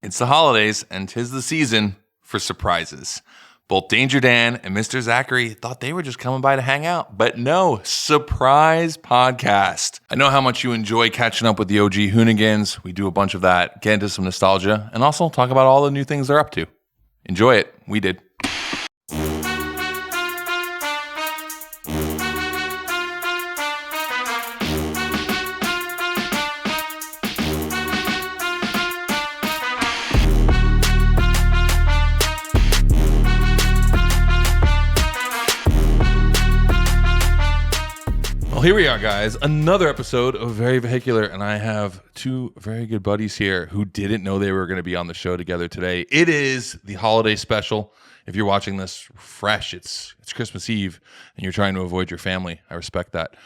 It's the holidays, and 'tis the season for surprises. Both Danger Dan and Mr. Zachary thought they were just coming by to hang out, but no, surprise podcast. I know how much you enjoy catching up with the OG Hoonigans. We do a bunch of that, get into some nostalgia, and also talk about all the new things they're up to. Enjoy it. We did. Here we are, guys. Another episode of Very Vehicular, and I have two very good buddies here who didn't know they were going to be on the show together today. It is the holiday special. If you're watching this fresh, it's Christmas Eve, and you're trying to avoid your family. I respect that.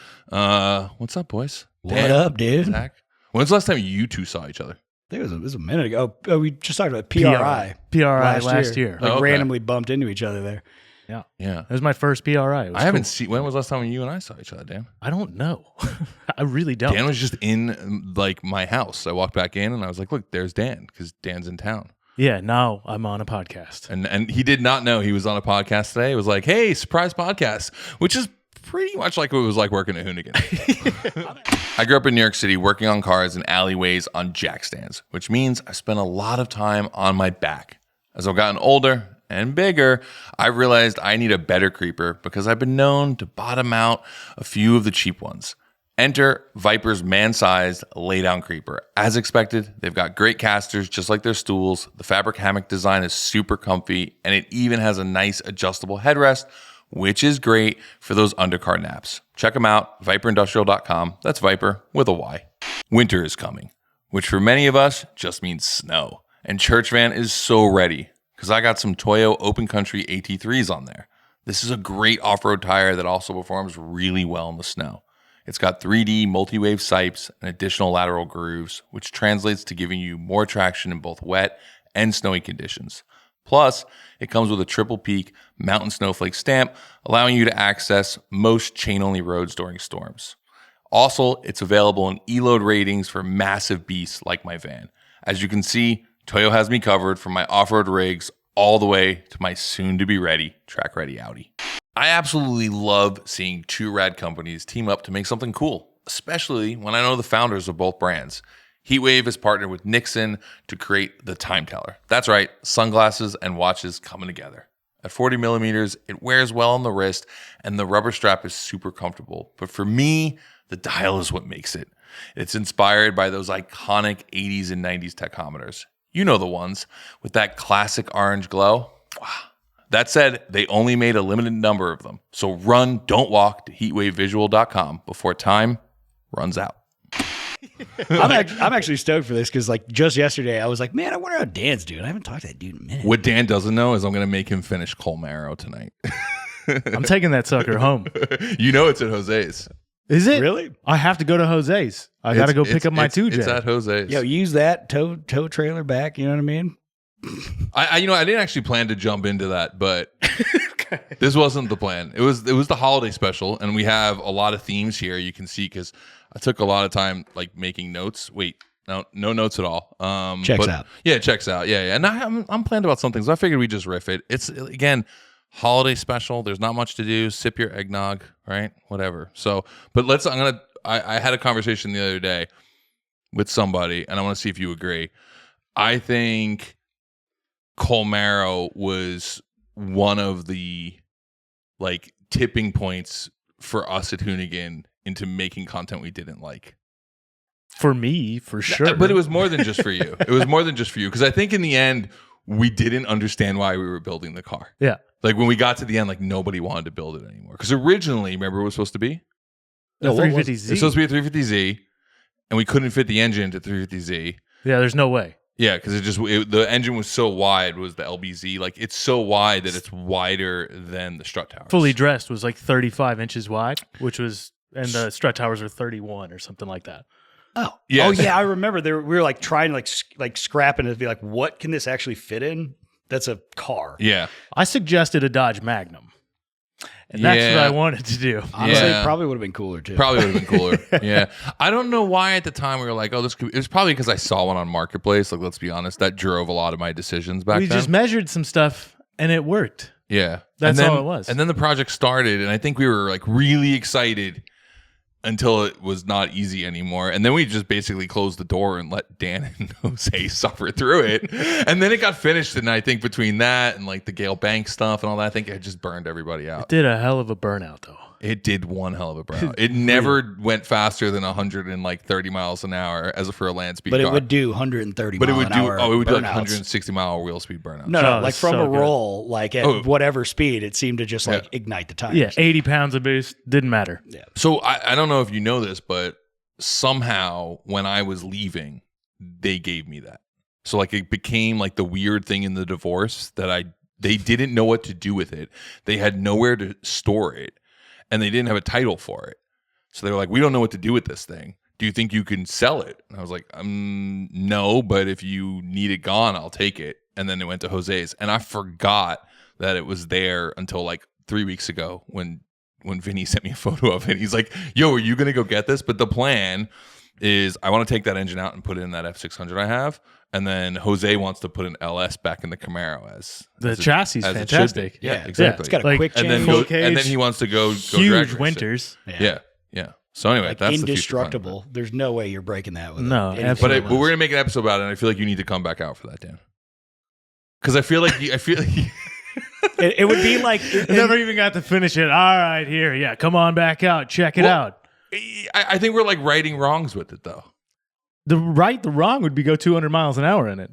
What's up, boys? What up, dude? Zach? When's the last time you two saw each other? I think it was a minute ago. Oh, we just talked about PRI. last year. Randomly bumped into each other there. Yeah. It was my first PRI. I haven't seen. When was the last time you and I saw each other, Dan? I don't know. I really don't. Dan was just in my house. I walked back in and I was like, "Look, there's Dan," because Dan's in town. Yeah. Now I'm on a podcast, and he did not know he was on a podcast today. It was like, "Hey, surprise podcast," which is pretty much like what it was like working at Hoonigan. I grew up in New York City working on cars in alleyways on jack stands, which means I spent a lot of time on my back. As I've gotten older and bigger, I realized I need a better creeper because I've been known to bottom out a few of the cheap ones. Enter Vyper's man-sized lay-down creeper. As expected, they've got great casters just like their stools. The fabric hammock design is super comfy, and it even has a nice adjustable headrest, which is great for those undercar naps. Check them out, vyperindustrial.com. That's Vyper with a Y. Winter is coming, which for many of us just means snow. And Church Van is so ready, because I got some Toyo Open Country AT3s on there. This is a great off-road tire that also performs really well in the snow. It's got 3D multi-wave sipes and additional lateral grooves, which translates to giving you more traction in both wet and snowy conditions. Plus, it comes with a triple peak mountain snowflake stamp, allowing you to access most chain-only roads during storms. Also, it's available in E-Load ratings for massive beasts like my van. As you can see, Toyo has me covered from my off-road rigs all the way to my soon-to-be-ready track-ready Audi. I absolutely love seeing two rad companies team up to make something cool, especially when I know the founders of both brands. Heatwave has partnered with Nixon to create the Time Teller. That's right, sunglasses and watches coming together. At 40 millimeters, it wears well on the wrist, and the rubber strap is super comfortable. But for me, the dial is what makes it. It's inspired by those iconic 80s and 90s tachometers. You know the ones with that classic orange glow. Wow. That said, they only made a limited number of them. So run, don't walk to heatwavevisual.com before time runs out. I'm actually stoked for this because just yesterday I was like, man, I wonder how Dan's doing. I haven't talked to that dude in a minute. What Dan doesn't know is I'm going to make him finish Coalmaro tonight. I'm taking that sucker home. You know it's at Jose's. Is it? Really? I have to go to Jose's. I got to go pick up my 2J. It's at Jose's. Yo, use that tow trailer back. You know what I mean? I didn't actually plan to jump into that, but this wasn't the plan. It was the holiday special, and we have a lot of themes here. You can see because I took a lot of time making notes. Wait, no notes at all. Checks out. Yeah, it checks out. Yeah. And I'm planned about some things. I figured we just riff it. It's again holiday special. There's not much to do. Sip your eggnog, right? Whatever. So, but I had a conversation the other day with somebody, and I want to see if you agree. I think Coalmaro was one of the tipping points for us at Hoonigan into making content we didn't like. For me, for sure. But it was more than just for you. It was more than just for you. Because I think in the end, we didn't understand why we were building the car. Yeah. When we got to the end, nobody wanted to build it anymore. Because originally, remember what it was supposed to be? The 350Z. It was supposed to be a 350Z, and we couldn't fit the engine into 350Z. Yeah, there's no way. Yeah, because the engine was so wide, was the LBZ. It's so wide that it's wider than the strut towers. Fully dressed was 35 inches wide, and the strut towers are 31 or something like that. Oh, yeah. Oh, yeah. I remember we were trying to scrapping it to be what can this actually fit in? That's a car. Yeah. I suggested a Dodge Magnum. And that's Yeah. what I wanted to do. Honestly, Yeah. it probably would have been cooler too. Probably would have been cooler. Yeah. I don't know why at the time we were like, oh, this could be. It was probably because I saw one on Marketplace. Like, let's be honest, that drove a lot of my decisions back We then. just measured some stuff and it worked. Yeah. That's And then- all it was. And then the project started, and I think we were like really excited until it was not easy anymore. And then we just basically closed the door and let Dan and Jose suffer through it. And then it got finished. And I think between that and like the Gale Bank stuff and all that, I think it just burned everybody out. Did a hell of a burnout though. It did one hell of a burnout. It never went faster than 130 miles an hour as for a land speed but car. it would do 130 But it mile would an do hour it would do like burnouts. 160 mile wheel speed burnout. No, Oh, like from so a good. roll, like at whatever speed, it seemed to just like ignite the tires. Yeah, 80 pounds of boost. Didn't matter. Yeah. So I don't know if you know this, but somehow when I was leaving, they gave me that. So like it became like the weird thing in the divorce that they didn't know what to do with it. They had nowhere to store it, and they didn't have a title for it. So they were like, we don't know what to do with this thing. Do you think you can sell it? And I was like, no, but if you need it gone, I'll take it. And then it went to Jose's, and I forgot that it was there until like 3 weeks ago when Vinny sent me a photo of it. He's like, yo, are you going to go get this? But the plan is I want to take that engine out and put it in that F600 I have. And then Jose wants to put an LS back in the Camaro as The it- chassis is as it should be. fantastic. Yeah, exactly. It's got a Like, quick and change. then full and then cage, he wants to go drag Huge race it. winters. Yeah. So anyway, like that's the future plan. indestructible. There's no way you're breaking that with No, anything. absolutely. But we're gonna make an episode about it, and I feel like you need to come back out for that, Dan. Because I feel like It would be like I never even got to finish it. All right, here. Yeah, come on back out. Check it Well, out. I think we're like righting wrongs with it, though. The wrong would be go 200 miles an hour in it.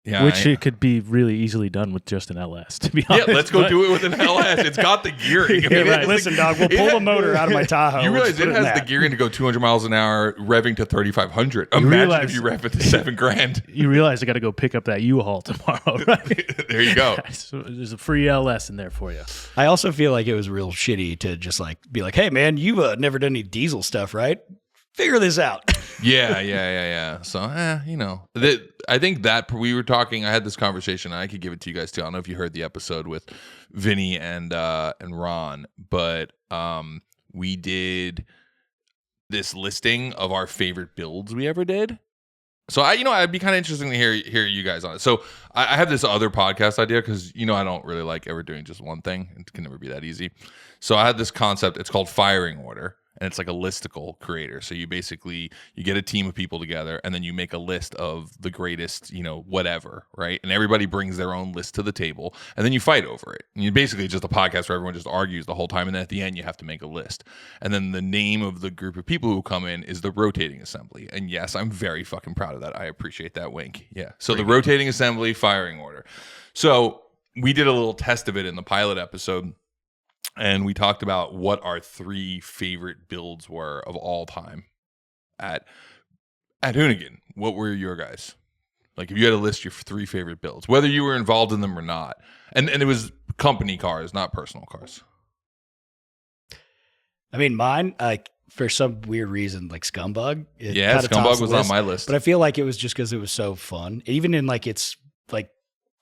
Yeah, Which it could be really easily done with just an LS, to be yeah. honest. Let's go do it with an LS. It's got the gearing. I mean, right. it's Listen, dog, we'll pull the motor out of my Tahoe. You We'll realize just put it in has the that. gearing to go 200 miles an hour, revving to 3,500. Imagine realize- if you rev it to $7,000. You realize I got to go pick up that U-Haul tomorrow, right? There you go. So there's a free LS in there for you. I also feel like it was real shitty to just like be like, hey, man, you've never done any diesel stuff, right? Figure this out. Yeah. So, I think that we were talking. I had this conversation. And I could give it to you guys too. I don't know if you heard the episode with Vinny and Ron, but we did this listing of our favorite builds we ever did. So I'd be kind of interesting to hear you guys on it. So I have this other podcast idea because I don't really like ever doing just one thing. It can never be that easy. So I had this concept. It's called Firing Order. And it's like a listicle creator. So you get a team of people together and then you make a list of the greatest, whatever, right? And everybody brings their own list to the table and then you fight over it. And you basically just a podcast where everyone just argues the whole time. And then at the end you have to make a list. And then the name of the group of people who come in is the rotating assembly. And yes, I'm very fucking proud of that. I appreciate that wink. Yeah. So the rotating assembly firing order. So we did a little test of it in the pilot episode. And we talked about what our 3 favorite builds were of all time at Hoonigan. What were your guys? Like, if you had to list your 3 favorite builds, whether you were involved in them or not. And it was company cars, not personal cars. I mean, mine, like for some weird reason, like Scumbug. Yeah, Scumbug was on my list. But I feel like it was just because it was so fun. Even in like its like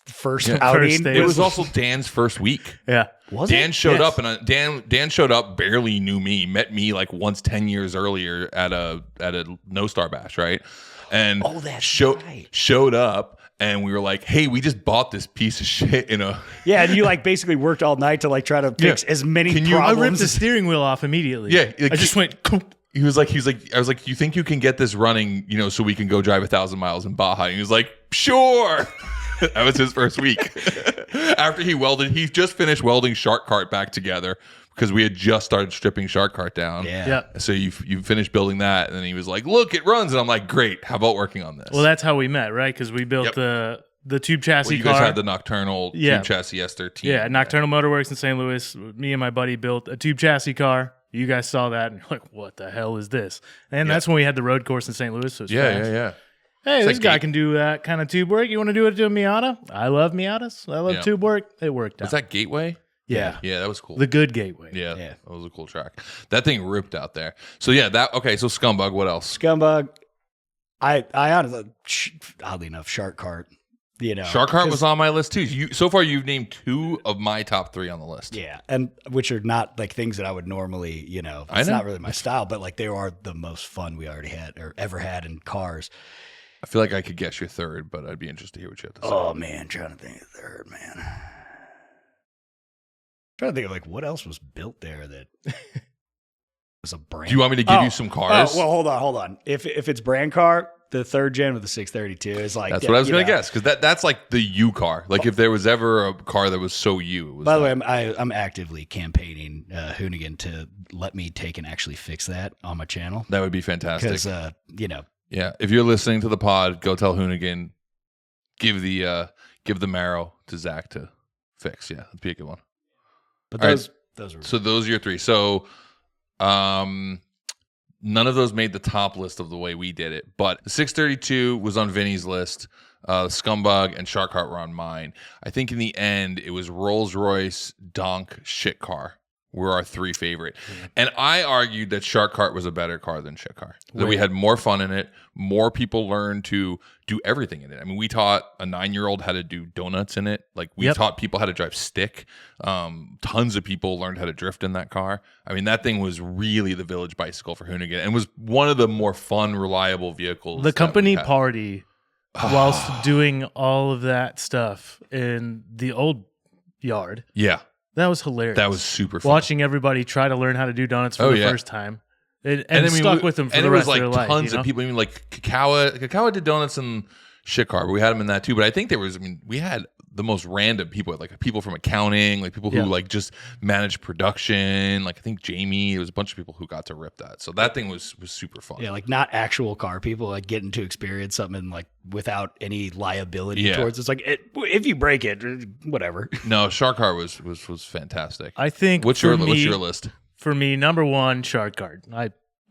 first First outing. day. It was also Dan's first week. Yeah. Was Dan it? showed Yes. up, and Dan showed up, barely knew me, met me like once 10 years earlier at a No Star Bash, right? And Oh, that's right. showed up, and we were like, "Hey, we just bought this piece of shit in a." Yeah, and you like basically worked all night to like try to fix as many Can you- I problems. ripped the steering wheel off immediately. Yeah, like, I just went. He was like, I was like, "You think you can get this running, so we can go drive 1,000 miles in Baja?" And he was like, "Sure." That was his first week. After he just finished welding Shark Cart back together because we had just started stripping Shark Cart down. Yeah. So you finished building that, and then he was like, "Look, it runs," and I'm like, "Great, how about working on this?" Well, that's how we met, right? Because we built the tube chassis Well, you car. guys had the Nocturnal Yeah. tube chassis S13. Yeah, Nocturnal Motorworks in St. Louis. Me and my buddy built a tube chassis car. You guys saw that, and you're like, "What the hell is this?" And that's when we had the road course in St. Louis. So it was fast. Yeah. Hey, It's this like guy gate- can do that kind of tube work. You want to do it to a Miata? I love Miatas. I love Yeah. tube work. It worked out. Was that Gateway? Yeah. Yeah, that was cool. The good gateway. Yeah, that was a cool track. That thing ripped out there. So yeah, so Scumbug, what else? Scumbug. I honestly, oddly enough, Shark Cart. Shark Heart was on my list too. So far, you've named 2 of my top 3 on the list. Yeah, and which are not like things that I would normally, it's not really my style, but like they are the most fun we already had or ever had in cars. I feel like I could guess your third, but I'd be interested to hear what you have to say. Oh man, trying to think of the third, man. Trying to think of like what else was built there that was a brand. Do you want me to give you some cars? Oh, well, hold on. If it's brand car, the 3rd gen with the 632 is like that's what I was going to guess, because that's like the you car. Like if there was ever a car that was so you. It was by the way, I'm actively campaigning Hoonigan to let me take and actually fix that on my channel. That would be fantastic. Because yeah, if you're listening to the pod, go tell Hoonigan, give the marrow to Zach to fix. Yeah, that'd be a good one. But those were so those are your 3. So none of those made the top list of the way we did it, but the 632 was on Vinny's list. Scumbag and Shark Heart were on mine. I think in the end, it was Rolls Royce, Donk, Shit Car were our 3 favorite. And I argued that Shark Heart was a better car than Shit Car. That we had more fun in it. More people learned to do everything in it. I mean, we taught a 9-year-old how to do donuts in it. Like we taught people how to drive stick. Tons of people learned how to drift in that car. I mean, that thing was really the village bicycle for Hoonigan and was one of the more fun, reliable vehicles. The company party whilst doing all of that stuff in the old yard. Yeah. That was hilarious. That was super fun. Watching everybody try to learn how to do donuts for the first time. And stuck with them for the rest of their life. And it was like tons of people. I mean, like Kakawa did donuts and Shit Car, but we had them in that too. But I think we had the most random people, like people from accounting, like people who like just managed production. Like I think Jamie, there was a bunch of people who got to rip that. So that thing was super fun. Yeah, like not actual car people, like getting to experience something like without any liability towards. It's like if you break it, whatever. No, Shark Heart was fantastic. I think. What's your list? For me, number 1, Shark Heart.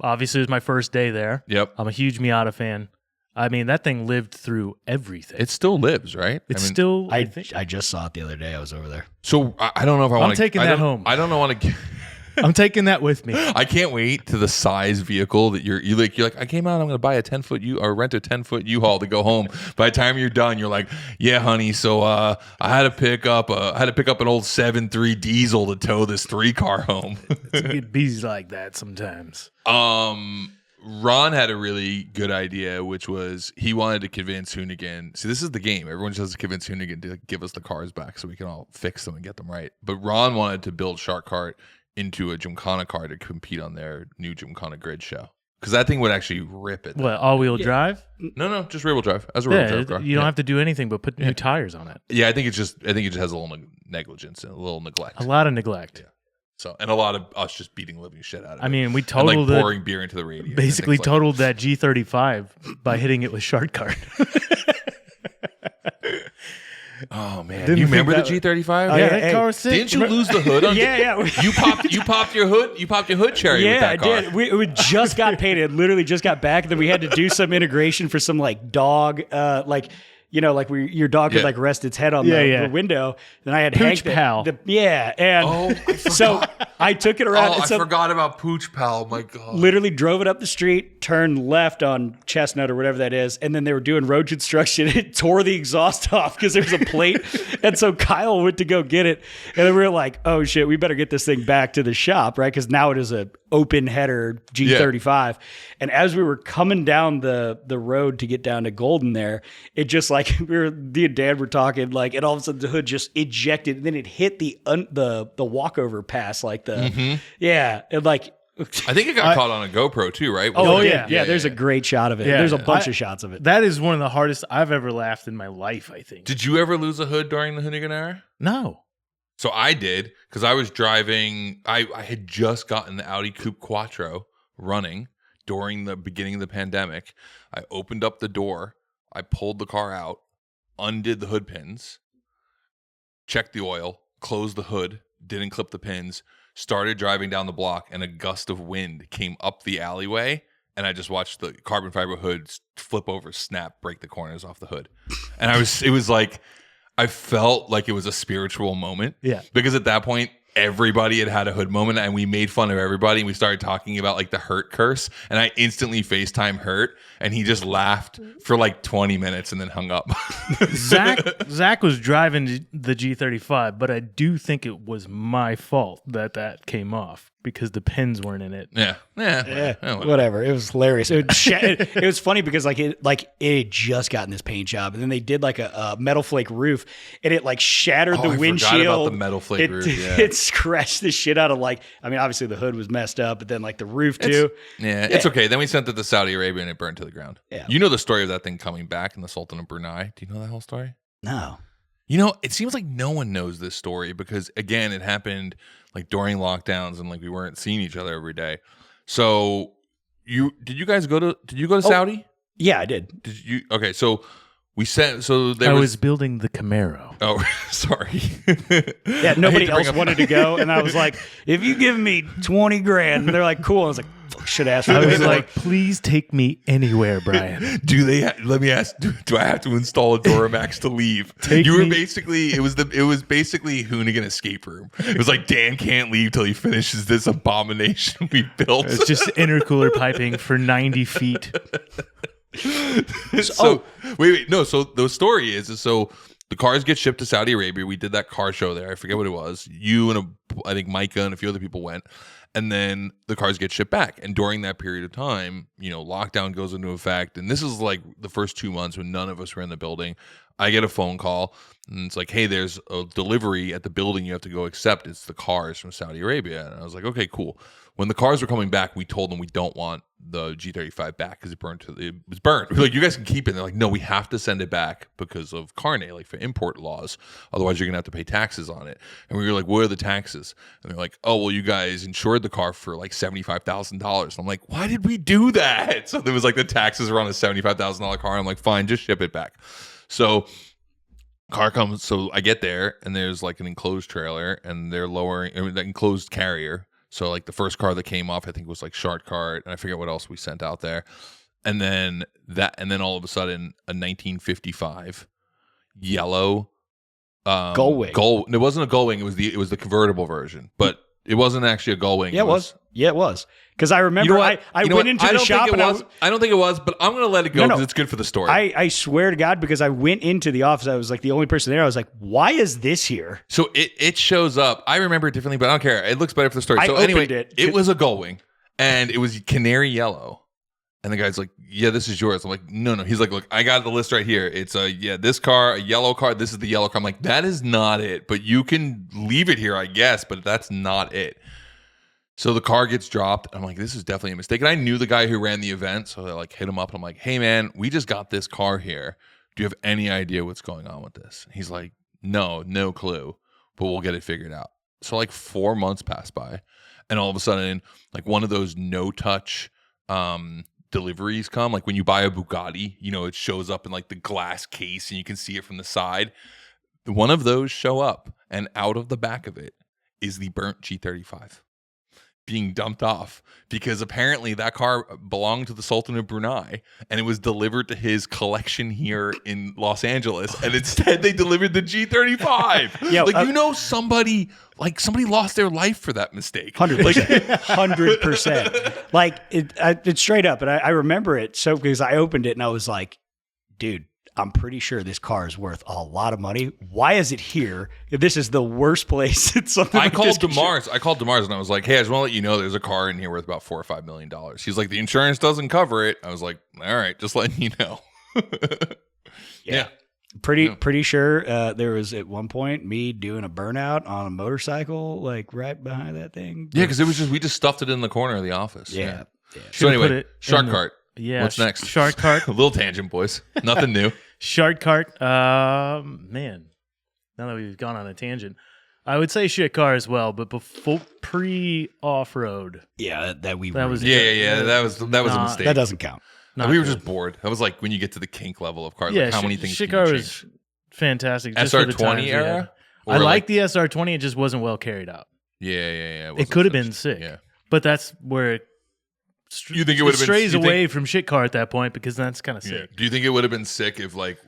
Obviously it was my first day there. Yep. I'm a huge Miata fan. I mean, that thing lived through everything. It still lives, right? I just saw it the other day. I was over there. So I don't know if I want to. I'm taking that home. I don't know. I'm taking that with me. I can't wait to the size vehicle that you're like. I came out. I'm going to buy a 10-foot or rent a 10-foot U-Haul to go home. By the time you're done, you're like, yeah, honey. So I had to pick up an old 7.3 diesel to tow this 3-car home. It be like that sometimes. Ron had a really good idea, which was he wanted to convince Hoonigan. See, this is the game. Everyone just has to convince Hoonigan to give us the cars back so we can all fix them and get them right. But Ron wanted to build Shark Heart into a Gymkhana car to compete on their new Gymkhana grid show. Because that thing would actually rip it. What, all-wheel drive? No, just rear-wheel drive. As a rear-wheel drive car. You don't have to do anything but put new tires on it. Yeah, I think it just has a little negligence and a little neglect. A lot of neglect. Yeah. So, and a lot of us just beating the living shit out of it. I mean, we totaled and pouring beer into the radiator. Basically totaled that G35 by hitting it with Shark Heart. Oh man, you remember the G35? Oh, yeah, that car was sick. Didn't you lose the hood on? Yeah. You popped your hood. You popped your hood cherry with that car. Yeah, I did. We just got painted. Literally just got back. And then we had to do some integration for some like dog, your dog could like rest its head on the window. Then I had Pooch Pal. And so I took it around. I forgot about Pooch Pal. My God. Literally drove it up the street, turned left on Chestnut or whatever that is, and then they were doing road construction. It tore the exhaust off because there was a plate. And so Kyle went to go get it. And then we were like, oh shit, we better get this thing back to the shop, right? Because now it is a open header G35. Yeah. And as we were coming down the road to get down to Golden there, it just like me and Dad were talking, like, and all of a sudden the hood just ejected, and then it hit the walkover pass, like and like I think it got caught on a GoPro too, right? There's a great shot of it. Yeah, there's a bunch of shots of it. That is one of the hardest I've ever laughed in my life, I think. Did you ever lose a hood during the Hoonigan era? No. So I did, because I was driving. I had just gotten the Audi Coupe Quattro running during the beginning of the pandemic. I opened up the door. I pulled the car out, undid the hood pins, checked the oil, closed the hood, didn't clip the pins, started driving down the block, and a gust of wind came up the alleyway, and I just watched the carbon fiber hood flip over, snap, break the corners off the hood. And it was like, I felt like it was a spiritual moment. Yeah. Because at that point, everybody had a hood moment, and we made fun of everybody, and we started talking about like the hurt curse, and I instantly FaceTime Hurt, and he just laughed for like 20 minutes and then hung up. Zach was driving the G35, but I do think it was my fault that came off because the pins weren't in it. Yeah, whatever. It was hilarious. It was funny because it had just gotten this paint job, and then they did like a metal flake roof, and it like shattered the windshield. I forgot about the metal flake roof. Yeah. It scratched the shit out of obviously the hood was messed up, but then like the roof too. It's okay. Then we sent it to Saudi Arabia and it burned to the ground. Yeah. You know the story of that thing coming back in the Sultan of Brunei? Do you know that whole story? No. You know, it seems like no one knows this story because, again, it happened like during lockdowns and like we weren't seeing each other every day. So, did you guys go to Saudi? Yeah, I did. Did you? Okay, so we sent. I was building the Camaro. Oh, sorry. Yeah, nobody else wanted to go, and I was like, "If you give me 20 grand," and they're like, "Cool." I was like, "Should ask." I was like, "Please take me anywhere, Brian." Let me ask. Do I have to install a Duramax to leave? It was basically Hoonigan escape room. It was like Dan can't leave till he finishes this abomination we built. It's just intercooler piping for 90 feet. Wait. No. So the story is so the cars get shipped to Saudi Arabia. We did that car show there. I forget what it was. You and I think Micah and a few other people went. And then the cars get shipped back. And during that period of time, lockdown goes into effect. And this is like the first 2 months when none of us were in the building. I get a phone call and it's like, hey, there's a delivery at the building you have to go accept. It's the cars from Saudi Arabia. And I was like, okay, cool. When the cars were coming back, we told them we don't want the G35 back because it was burned. We're like, you guys can keep it. And they're like, no, we have to send it back because of carne, like for import laws. Otherwise, you're going to have to pay taxes on it. And we were like, what are the taxes? And they're like, oh, well, you guys insured the car for like $75,000. I'm like, why did we do that? So there was like the taxes are on a $75,000 car. I'm like, fine, just ship it back. So car comes. So I get there and there's like an enclosed trailer and they're lowering the enclosed carrier. So like the first car that came off, I think was like Shard Cart, and I forget what else we sent out there. And then all of a sudden, a 1955 yellow Gullwing. It wasn't a Gullwing. It was the convertible version, but it wasn't actually a Gullwing. Yeah, it was. Yeah, it was. Because I remember I went into the shop and I don't think it was, but I'm going to let it go because it's good for the story. I swear to God, because I went into the office, I was like the only person there. I was like, why is this here? So it shows up. I remember it differently, but I don't care. It looks better for the story. So anyway, it was a Gullwing and it was canary yellow. And the guy's like, yeah, this is yours. I'm like, no. He's like, look, I got the list right here. It's this car, a yellow car. This is the yellow car. I'm like, that is not it, but you can leave it here, I guess, but that's not it. So the car gets dropped. I'm like, this is definitely a mistake. And I knew the guy who ran the event. So I like hit him up. And I'm like, hey, man, we just got this car here. Do you have any idea what's going on with this? He's like, no clue, but we'll get it figured out. So like 4 months pass by. And all of a sudden, like one of those no-touch deliveries come. Like when you buy a Bugatti, it shows up in like the glass case and you can see it from the side. One of those show up. And out of the back of it is the burnt G35. Being dumped off because apparently that car belonged to the Sultan of Brunei and it was delivered to his collection here in Los Angeles, and instead they delivered the G35. Yeah, somebody lost their life for that mistake. 100%. 100%. Like it's straight up, and I remember it so because I opened it and I was like, dude, I'm pretty sure this car is worth a lot of money. Why is it here? If this is the worst place, it's something. I called DeMars and I was like, hey, I just want to let you know there's a car in here worth about $4 or $5 million. He's like, the insurance doesn't cover it. I was like, all right, just letting you know. Yeah. Pretty sure there was at one point me doing a burnout on a motorcycle, like right behind that thing. Yeah, because we just stuffed it in the corner of the office. Yeah. So anyway, Shark Cart. Yeah. What's next? Shark Cart. A little tangent, boys. Nothing new. Shark Cart. Man, now that we've gone on a tangent, I would say shit car as well, but before pre-off-road. Yeah, that was That was a mistake. That doesn't count. We were just bored. That was like when you get to the kink level of cars. Yeah, like how many things shit can you car change? was fantastic. SR20 era? I like the SR20. It just wasn't well carried out. Yeah. It could have been sick. Yeah. But that's where you think it would have been strays away from shit car at that point because that's kind of sick. Do you think it would have been sick if like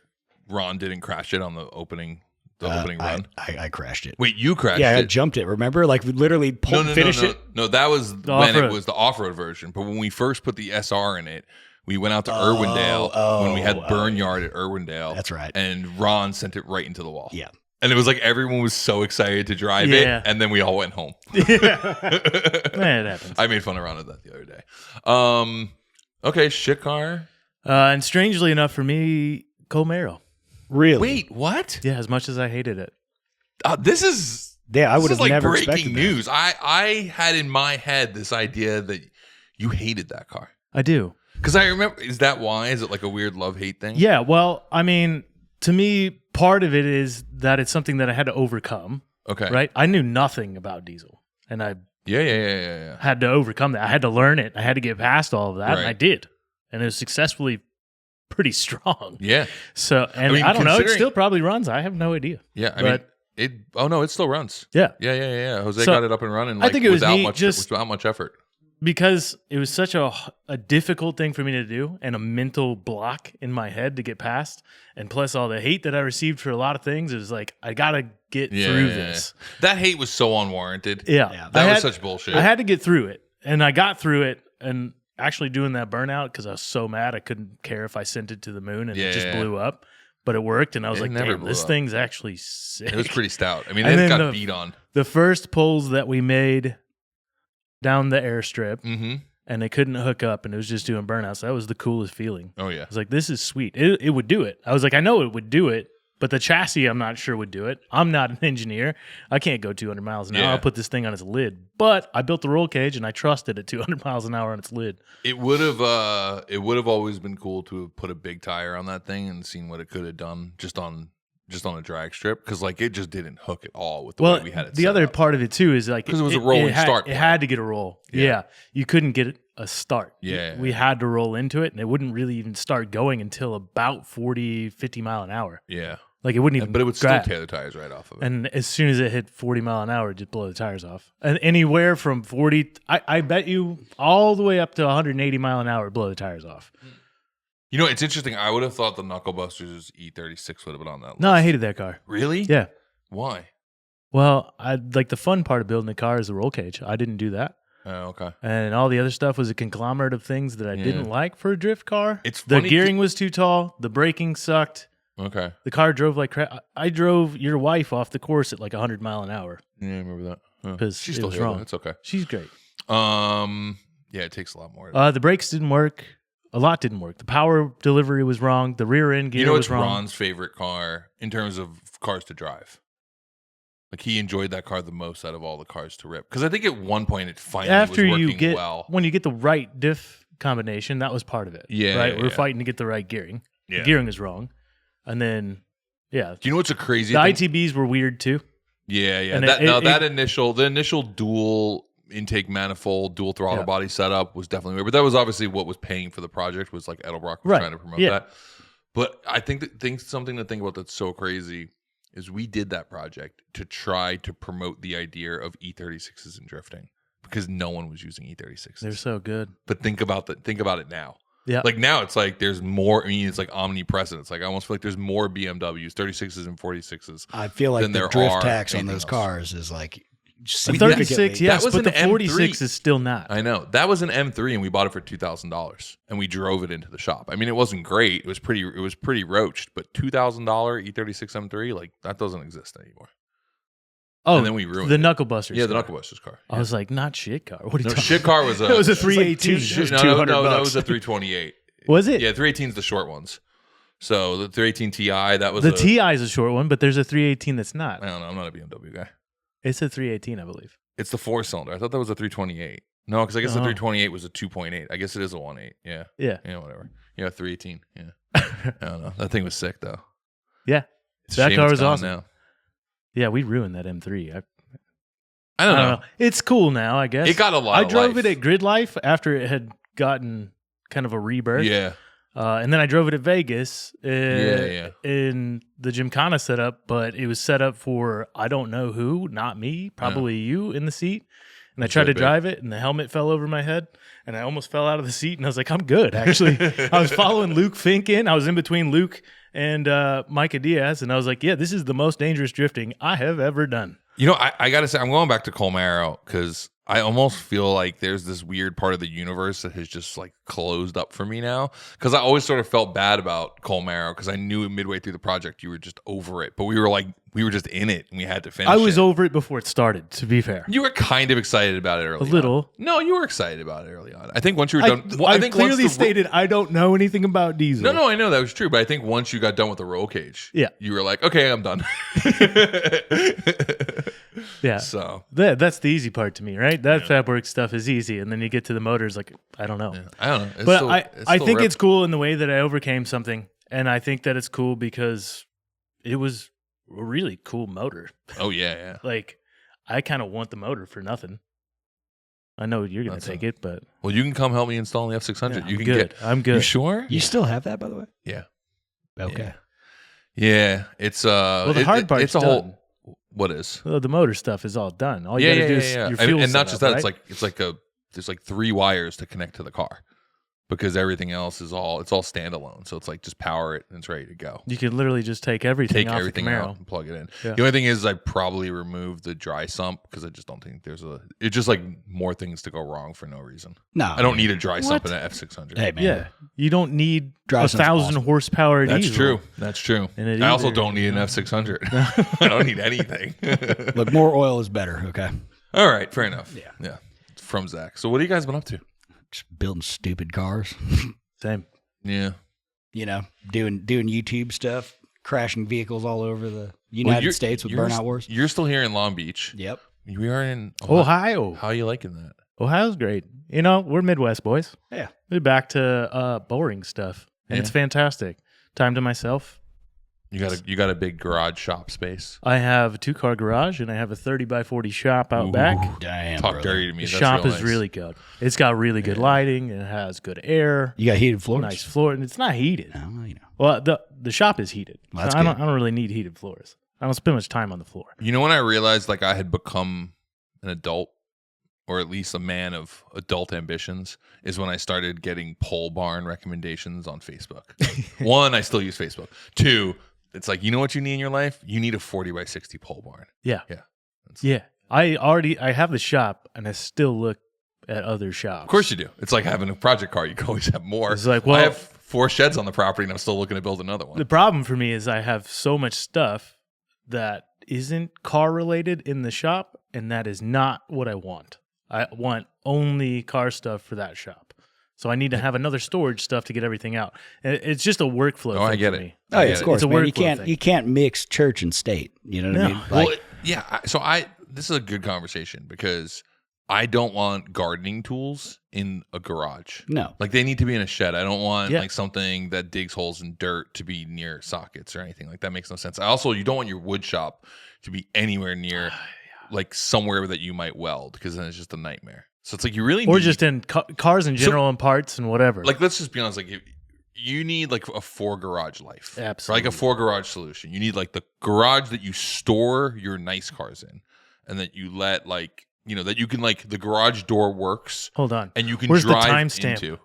Ron didn't crash it on the opening the opening run? I crashed it. Wait, you crashed Yeah, I it? jumped it. Remember, like we literally finished it. No, that was when off-road. it was the off-road version. But when we first put the SR in it, we went out to Irwindale when we had Burnyard at Irwindale. That's right. And Ron sent it right into the wall. Yeah. And it was like everyone was so excited to drive it, and then we all went home. It happens. I made fun of Ron of that the other day. Okay, shit car. And strangely enough for me, Coalmaro. Really? Wait, what? Yeah, as much as I hated it. This is I would have like never breaking expected news. I had in my head this idea that you hated that car. I do. Because I remember, is that why? Is it like a weird love-hate thing? Yeah, well, I mean, to me, part of it is that it's something that I had to overcome. Okay. Right? I knew nothing about diesel, and I Yeah. had to overcome that. I had to learn it. I had to get past all of that, and Right. I did. And it was successfully pretty strong. Yeah. So, and mean, I don't know. It considering- still probably runs. I have no idea. Yeah. I mean, it. Oh no, it still runs. Yeah. Yeah. Jose So, got it up and running. Like, I think it was without neat, without much effort. Because it was such a difficult thing for me to do and a mental block in my head to get past. And plus all the hate that I received for a lot of things, it was like, I got to get through this. That hate was so unwarranted. Yeah. That was such bullshit. I had to get through it. And I got through it. And actually doing that burnout, because I was so mad, I couldn't care if I sent it to the moon and it just blew up. But it worked. And I was It like, never damn, blew this up. thing's actually sick. It was pretty stout. I mean, And it then got beat on. The first pulls that we made down the airstrip, Mm-hmm. and they couldn't hook up, and it was just doing burnouts. That was the coolest feeling. Oh yeah. I was like, this is sweet. It would do it. I was like, I know it would do it, but the chassis, I'm not sure would do it. I'm not an engineer. I can't go 200 miles an hour. Yeah. I'll put this thing on its lid. But I built the roll cage, and I trusted at 200 miles an hour on its lid. It would have always been cool to have put a big tire on that thing and seen what it could have done just on a drag strip, because like it just didn't hook at all with the way we had it. The set other up. part of it too is like 'Cause it was a rolling start It plan. had to get a roll. Yeah. You couldn't get a start. Yeah. We had to roll into it, and it wouldn't really even start going until about 40, 50 mile an hour. Yeah. Like it wouldn't even But it would grab. still tear the tires right off of it. And as soon as it hit 40 mile an hour, it just blow the tires off. And anywhere from 40, I bet you all the way up to 180 mile an hour, blow the tires off. You know, it's interesting. I would have thought the Knuckle Busters E36 would have been on that list. No, I hated that car. Really? Yeah. Why? Well, I like the fun part of building a car is the roll cage. I didn't do that. Oh, okay. And all the other stuff was a conglomerate of things that I didn't like for a drift car. It's the funny gearing was too tall. The braking sucked. Okay. The car drove like crap. I drove your wife off the course at like 100 mile an hour Yeah, I remember that. Huh. because She's it still was here. wrong. It's okay. She's great. Yeah, it takes a lot more. The brakes didn't work. A lot didn't work. The power delivery was wrong. The rear end gear You know was what's wrong. Ron's favorite car in terms of cars to drive? Like he enjoyed that car the most out of all the cars to rip. Because I think at one point it finally After was working you get well. when you get the right diff combination, that was part of it. Yeah, right. yeah, We're yeah. fighting to get the right gearing. Yeah. The gearing is wrong, and then Do you know what's a crazy the thing? ITBs were weird too. Yeah. And The initial dual intake manifold, dual throttle body setup was definitely weird. But that was obviously what was paying for the project, was like Edelbrock was Right. trying to promote Yeah. that. But I think something to think about that's so crazy is we did that project to try to promote the idea of E36s in drifting, because no one was using E36s. They're so good. But think about it now. Yeah. Like now it's like there's more. I mean, it's like omnipresent. It's like I almost feel like there's more BMWs, 36s and 46s. I feel like than the there drift are tax on anything those else. cars is like The significantly. 36, yes, was but the an 46 M3. is still not. I know that was an M3, and we bought it for $2,000, and we drove it into the shop. I mean, it wasn't great. It was pretty roached, but $2,000 E36 M3, like that doesn't exist anymore. Oh, and then we ruined the it. Knuckle Busters. Yeah, the car. Knuckle Busters car. I was like, not shit car. What are you No, talking shit car was a. It was a like 318. two- no, $200 that was a 328. Was it? Yeah, 318's the short ones. So the 318 Ti, that was The TI is a short one, but there's a 318 that's not. I don't know. I'm not a BMW guy. It's a 318, I believe. It's the 4-cylinder. I thought that was a 328. No, because I guess the Oh. 328 was a 2.8. I guess it is a 1.8. Yeah. Yeah. Yeah, whatever. Yeah, 318. Yeah. I don't know. That thing was sick, though. Yeah. It's a That shame car it's was gone awesome. now. Yeah, we ruined that M3. I don't know. It's cool now, I guess. It got a lot I of drove life. it at Grid Life after it had gotten kind of a rebirth. Yeah. And then I drove it at Vegas Yeah. in the Gymkhana setup, but it was set up for I don't know who, not me, probably you in the seat. And I tried to drive it, and the helmet fell over my head, and I almost fell out of the seat. And I was like, I'm good, actually. I was following Luke Fink in. I was in between Luke and Micah Diaz, and I was like, yeah, this is the most dangerous drifting I have ever done. You know, I got to say, I'm going back to Coalmaro because I almost feel like there's this weird part of the universe that has just like closed up for me now. Because I always sort of felt bad about Coalmaro because I knew midway through the project you were just over it. But we were just in it and we had to finish it. I was over it before it started, to be fair. You were kind of excited about it early on. A little. No, you were excited about it early on. I think once you were done. I think clearly stated I don't know anything about diesel. No, I know that was true. But I think once you got done with the roll cage, you were like, okay, I'm done. Yeah. So that's the easy part to me, right? That fab work stuff is easy. And then you get to the motors, like, I don't know. Yeah, I don't know. It's but still, I think it's cool in the way that I overcame something. And I think that it's cool because it was a really cool motor. Oh, yeah. Like, I kind of want the motor for nothing. I know you're going to take it, but... Well, you can come help me install the F600. Yeah, you can good. I'm good. You sure? You still have that, by the way? Yeah. Okay. Yeah. It's well, the hard part's it's a done. whole. What is? Well, the motor stuff is all done. All you got to do is your fuel and not just that. right? It's like there's like 3 wires to connect to the car because everything else is all standalone. So it's like just power it and it's ready to go. You can literally just take everything off the Camaro. out and plug it in. Yeah. The only thing is I probably remove the dry sump because I just don't think it's just like more things to go wrong for no reason. No. I don't need a dry sump in an F600. Hey, man. Yeah, you don't need Dry a sump's 1,000 awesome. horsepower That's diesel. true. That's true. And I also don't need an F600. I don't need anything. Look, more oil is better, okay? All right, fair enough. Yeah. From Zach. So what have you guys been up to? Just building stupid cars. Same. Yeah. You know, doing YouTube stuff, crashing vehicles all over the United States with Burnout Wars. You're still here in Long Beach. Yep. We are in Ohio. How are you liking that? Ohio's great. You know, we're Midwest boys. Yeah. We're back to boring stuff, and it's fantastic. Time to myself. You got a big garage shop space. I have a 2-car garage, and I have a 30x40 shop out back. Damn, Talk brother. dirty to me. The That's shop real is nice. really good. It's got really good lighting, and it has good air. You got heated floors? Nice floor, and it's not heated. No, you know. Well, the shop is heated. Well, that's so I good. don't really need heated floors. I don't spend much time on the floor. You know when I realized like I had become an adult, or at least a man of adult ambitions, is when I started getting pole barn recommendations on Facebook. 1, I still use Facebook. 2, it's like, you know what you need in your life? You need a 40x60 pole barn. Yeah. Yeah. Yeah. I have the shop, and I still look at other shops. Of course you do. It's like having a project car. You can always have more. It's like, well, I have 4 sheds on the property, and I'm still looking to build another one. the problem for me is I have so much stuff that isn't car related in the shop, and that is not what I want. I want only car stuff for that shop. So I need to have another storage stuff to get everything out. It's just a workflow thing I get for it. me. Oh, yeah, of course, It's a man. You workflow thing. can't mix church and state. You know what I No. mean? Well, yeah. So this is a good conversation because I don't want gardening tools in a garage. No. Like they need to be in a shed. I don't want Yeah. like something that digs holes in dirt to be near sockets or anything. Like that makes no sense. You don't want your wood shop to be anywhere near like somewhere that you might weld because then it's just a nightmare. So it's like you really Or need, just in cars in general and parts and whatever. like let's just be honest, like you need like a 4 garage life. Absolutely. Like a 4 garage solution. You need like the garage that you store your nice cars in and that you let like, you know, that you can like the garage door works. Hold on. And you can Where's drive the timestamp? into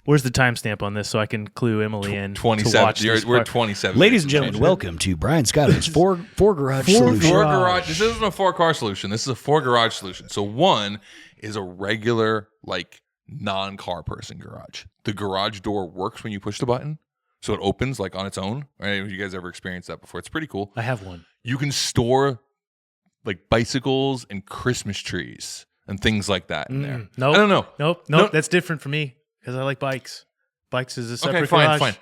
Where's the timestamp on this so I can clue Emily in to 27. watch this We're part? 27. Ladies and gentlemen, welcome to Brian Scotto's four garage solution. 4 garage. This isn't a 4-car solution. This is a 4 garage solution. So 1 is a regular like non-car person garage. The garage door works when you push the button. So it opens like on its own. Right? Have you guys ever experienced that before? It's pretty cool. I have one. You can store like bicycles and Christmas trees and things like that in there. Nope. I don't know. Nope. That's different for me because I like bikes. Bikes is a separate Okay, fine, garage. fine.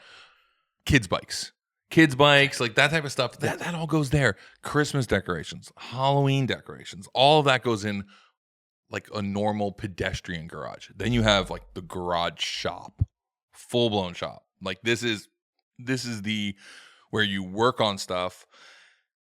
Kids bikes, like that type of stuff. That all goes there. Christmas decorations, Halloween decorations, all of that goes in like a normal pedestrian garage. Then you have like the garage shop, full blown shop. Like this is the where you work on stuff,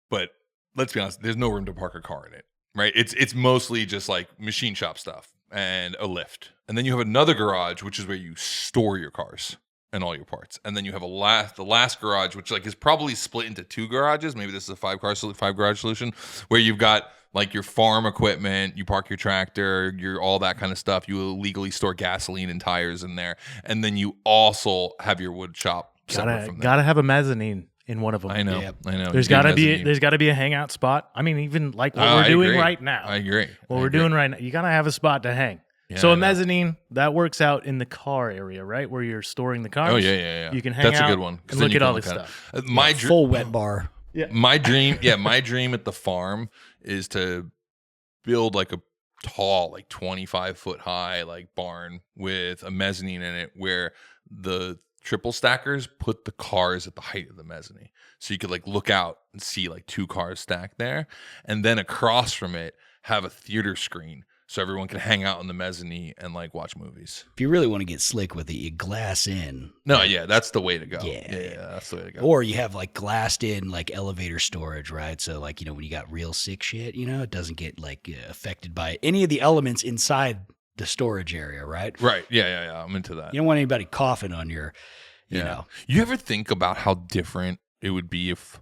but let's be honest, there's no room to park a car in it, right? It's mostly just like machine shop stuff and a lift. And then you have another garage, which is where you store your cars and all your parts. And then you have the last garage, which like is probably split into 2 garages. Maybe this is a 5 garage solution where you've got like your farm equipment, you park your tractor, your all that kind of stuff. You illegally store gasoline and tires in there, and then you also have your wood shop separate from that. Gotta have a mezzanine in one of them. I know. There's gotta be a hangout spot. I mean, even like what we're doing right now. I agree. What we're doing right now, you gotta have a spot to hang. Yeah, so a mezzanine that works out in the car area, right, where you're storing the cars. Oh yeah. You can hang out. That's a good one. And look at all this stuff. Full wet bar. Yeah. My dream at the farm is to build like a tall, like 25-foot high, like barn with a mezzanine in it, where the triple stackers put the cars at the height of the mezzanine, so you could like look out and see like 2 cars stacked there, and then across from it have a theater screen so everyone can hang out in the mezzanine and like watch movies. If you really want to get slick with it, you glass in. No, yeah, that's the way to go. Yeah, that's the way to go. Or you have like glassed in like elevator storage, right? So like, when you got real sick shit, it doesn't get like affected by any of the elements inside the storage area, right? Right. Yeah. I'm into that. You don't want anybody coughing on your, you know. You ever think about how different it would be if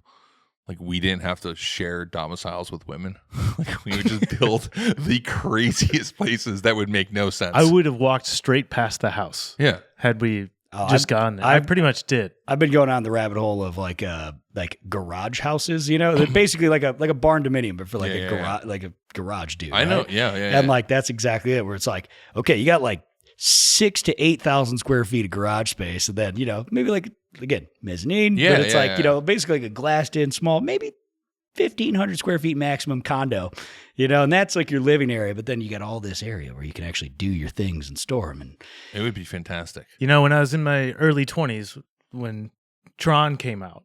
like we didn't have to share domiciles with women? Like we would just build the craziest places that would make no sense. I would have walked straight past the house. Yeah. Had we just gone there. I pretty much did. I've been going down the rabbit hole of like garage houses, They're basically like a barn dominium, but for like a garage dude. I know. Right? Yeah. And like that's exactly it, where it's like, okay, you got like 6,000 to 8,000 square feet of garage space, and then maybe like, again, mezzanine. Yeah, but it's basically like a glassed in small, maybe 1,500 square feet maximum condo, and that's like your living area. But then you got all this area where you can actually do your things and store them. And it would be fantastic. When I was in my early 20s, when Tron came out,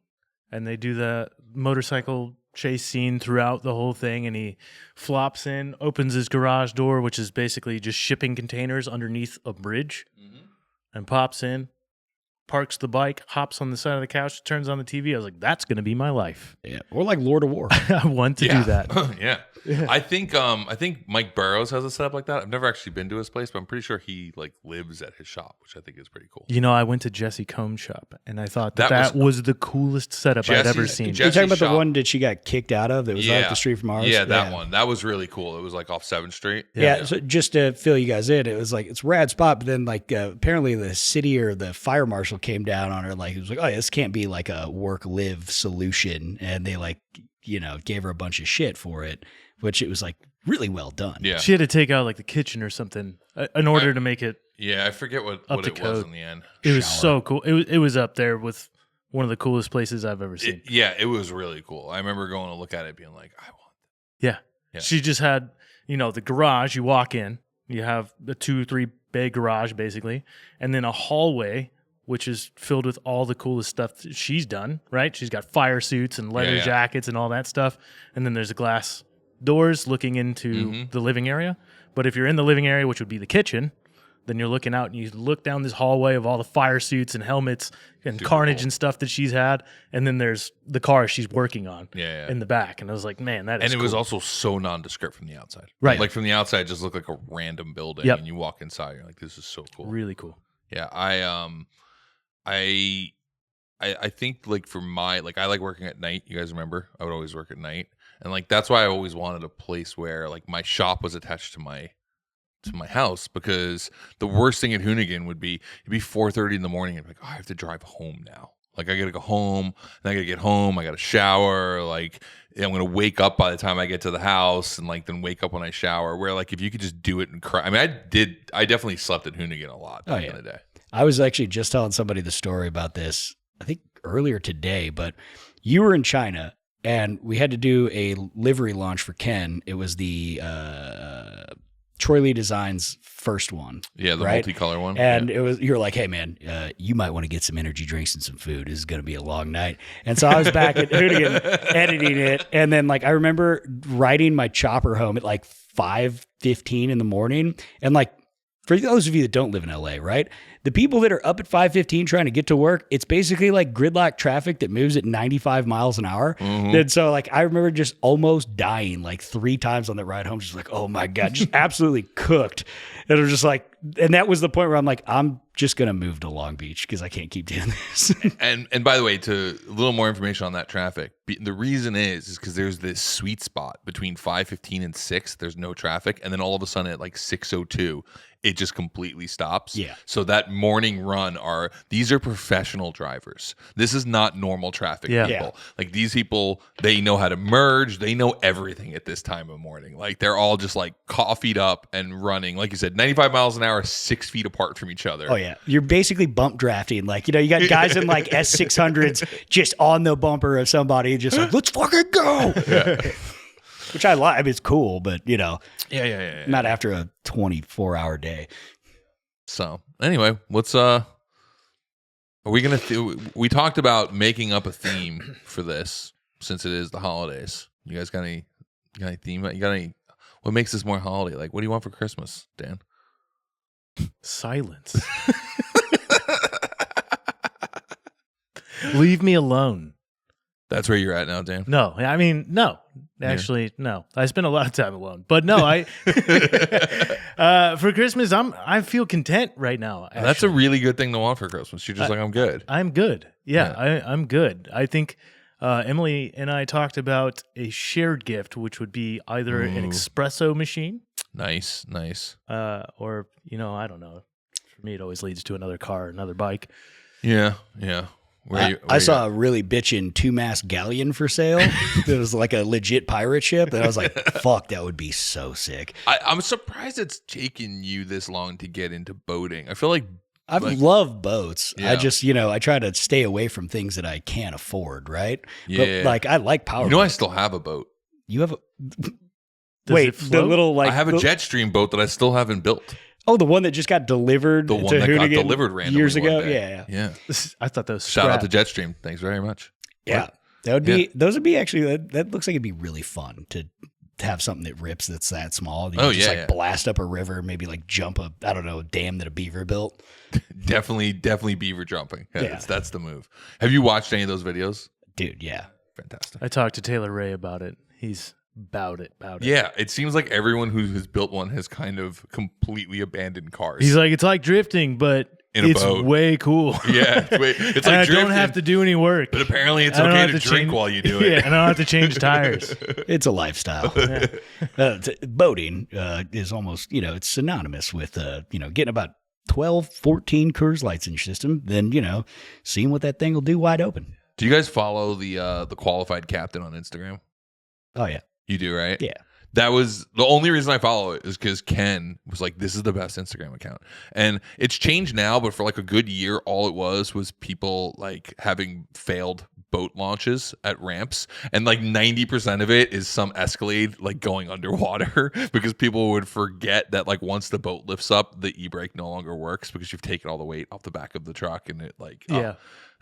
and they do the motorcycle chase scene throughout the whole thing, and he flops in, opens his garage door, which is basically just shipping containers underneath a bridge, and pops in, parks the bike, hops on the side of the couch, turns on the TV. I was like, that's going to be my life. Yeah. Or like Lord of War. I want to do that. Yeah. I think Mike Burrows has a setup like that. I've never actually been to his place, but I'm pretty sure he like lives at his shop, which I think is pretty cool. I went to Jesse Combs' shop, and I thought that was the coolest setup I'd ever seen. You're talking about the one that she got kicked out of that was off the street from ours? Yeah, that one. That was really cool. It was like off 7th Street. Yeah. So just to fill you guys in, it was like, it's a rad spot, but then like apparently the city or the fire marshal came down on her, like, he was like, oh, yeah, this can't be like a work-live solution. And they like, gave her a bunch of shit for it, which it was like really well done. Yeah. She had to take out like the kitchen or something in order to make it. Yeah, I forget what it was in the end. It was so cool. It was up there with one of the coolest places I've ever seen. It was really cool. I remember going to look at it being like, I want that. Yeah. She just had, the garage, you walk in, you have the 2-3 bay garage basically, and then a hallway which is filled with all the coolest stuff that she's done, right? She's got fire suits and leather jackets and all that stuff. And then there's glass doors looking into the living area. But if you're in the living area, which would be the kitchen, then you're looking out and you look down this hallway of all the fire suits and helmets and carnage and stuff that she's had. And then there's the car she's working on in the back. And I was like, man, that is And it cool. was also so nondescript from the outside. Right. Like from the outside, it just looked like a random building. And you walk inside, you're like, this is so cool. Really cool. Yeah. I think like for my, like I like working at night. You guys remember? I would always work at night. And like, that's why I always wanted a place where like my shop was attached to my house, because the worst thing at Hoonigan would be, it'd be 4:30 in the morning and be like, oh, I have to drive home now. Like I got to go home, and I got to get home. I got to shower. Like I'm going to wake up by the time I get to the house, and like then wake up when I shower, where like, if you could just do it and cry. I mean, I definitely slept at Hoonigan a lot back in the day. I was actually just telling somebody the story about this, I think earlier today, but you were in China and we had to do a livery launch for Ken. It was the Troy Lee Designs first one. Yeah, the multicolor one. And it was, you're like, hey man, you might want to get some energy drinks and some food. This is going to be a long night. And so I was back at Hoonigan editing it. And then like, I remember riding my chopper home at like 5:15 in the morning. And like, for those of you that don't live in LA, right? the people that are up at 5:15 trying to get to work, it's basically like gridlock traffic that moves at 95 miles an hour. And so like I remember just almost dying like 3 times on the ride home, just like, oh my God, just absolutely cooked. And it was just like, and that was the point where I'm like, I'm just going to move to Long Beach because I can't keep doing this. And by the way, to a little more information on that traffic, the reason is because there's this sweet spot between 5:15 and 6. There's no traffic, and then all of a sudden at like 6:02, it just completely stops. Yeah. So that morning run these are professional drivers. This is not normal traffic people. Yeah. Like these people, they know how to merge. They know everything at this time of morning. Like they're all just like coffeed up and running. Like you said, 95 miles an hour, 6 feet apart from each other. Oh yeah. You're basically bump drafting. Like, you got guys in like S600s just on the bumper of somebody just like, let's fucking go. Yeah. Which I like. I mean, it's cool, but Yeah. not after a 24-hour day. So anyway, what's are we gonna we talked about making up a theme for this since it is the holidays. You guys got any theme? You got any? What makes this more holiday? Like, what do you want for Christmas, Dan? Silence. Leave me alone. That's where you're at now, Dan. No, I mean, no. Actually, no. I spend a lot of time alone, but no, I for Christmas, I feel content right now. Actually. That's a really good thing to want for Christmas. You're just like, I'm good. I'm good. Yeah. I'm good. I think Emily and I talked about a shared gift, which would be either an espresso machine. Nice. Or, I don't know. For me, it always leads to another car, another bike. Yeah. I saw a really bitchin' 2-mast galleon for sale. It was like a legit pirate ship. And I was like, fuck, that would be so sick. I'm surprised it's taken you this long to get into boating. I feel like I love boats. Yeah. I just, I try to stay away from things that I can't afford, right? Yeah. But like, I like power. I still have a boat. You have a... Does Wait, it the float? little like... I have a Jetstream boat that I still haven't built. Oh, the one that just got delivered The to one that got Hoonigan delivered randomly years ago? one day. Yeah. I thought that was Shout out to scrap. Jetstream. Thanks very much. Yeah. That would be, those would be actually, that looks like it'd be really fun to have something that rips that's that small. You can just blast up a river, maybe like jump a dam that a beaver built. Definitely beaver jumping. Yeah. That's the move. Have you watched any of those videos? Dude, yeah. Fantastic. I talked to Taylor Ray about it. He's about it. Yeah, it seems like everyone who has built one has kind of completely abandoned cars. He's like, it's like drifting, but In a it's boat. way cool. Yeah, it's like And I drifting, don't have to do any work. but apparently it's I don't okay have to to drink change- while you do it. Yeah, and I don't have to change tires. It's a lifestyle. Boating is almost, it's synonymous with, getting about 12, 14 Coors Lights in your system, then, seeing what that thing will do wide open. Do you guys follow the qualified captain on Instagram? Oh, yeah. You do, right? Yeah. That was the only reason I follow it is because Ken was like, this is the best Instagram account. And it's changed now, but for like a good year, all it was people like having failed boat launches at ramps. And like 90% of it is some Escalade like going underwater because people would forget that like once the boat lifts up, the e-brake no longer works because you've taken all the weight off the back of the truck and it like, so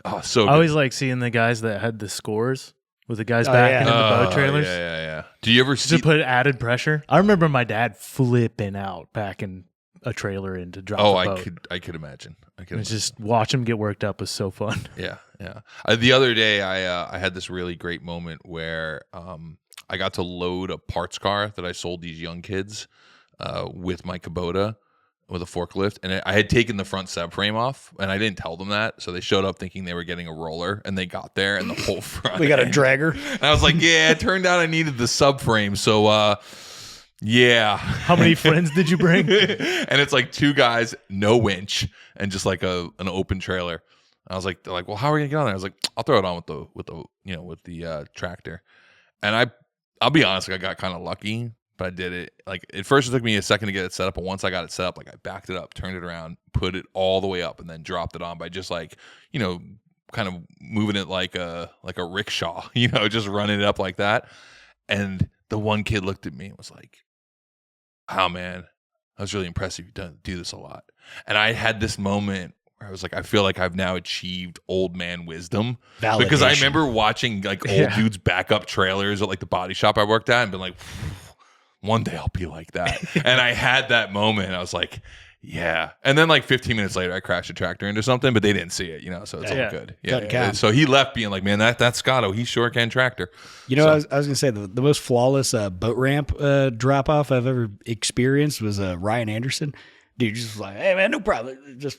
I good. always like seeing the guys that had the scores with the guys backing in the boat trailers. Yeah. Do you ever see To put added pressure. I remember my dad flipping out backing a trailer in to drop a boat. I could imagine. And just watch him get worked up was so fun. Yeah. The other day, I had this really great moment where I got to load a parts car that I sold these young kids with my Kubota with a forklift, and I had taken the front subframe off, and I didn't tell them that, so they showed up thinking they were getting a roller, and they got there, and the whole front. We got a dragger. And I was like, yeah, it turned out I needed the subframe, so yeah. How many friends did you bring? And it's like 2 guys, no winch, and just like an open trailer. I was like, they're like, well, how are we gonna get on there? I was like, I'll throw it on with the tractor. And I'll be honest, like, I got kind of lucky, but I did it. Like at first, it took me a second to get it set up, but once I got it set up, like I backed it up, turned it around, put it all the way up, and then dropped it on by just like kind of moving it like a rickshaw, just running it up like that. And the one kid looked at me and was like, "Wow, man, I was really impressed. You've do this a lot." And I had this moment where I was like, I feel like I've now achieved old man wisdom. Validation. Because I remember watching like old dudes back up trailers at like the body shop I worked at and been like, one day I'll be like that. And I had that moment. I was like, Yeah. And then like 15 minutes later, I crashed a tractor into something, but they didn't see it, so it's all good. Yeah. So he left being like, man, that's Scotto. He sure can tractor. I was going to say the most flawless boat ramp drop off I've ever experienced was Ryan Anderson. Dude, just like, hey, man, no problem. Just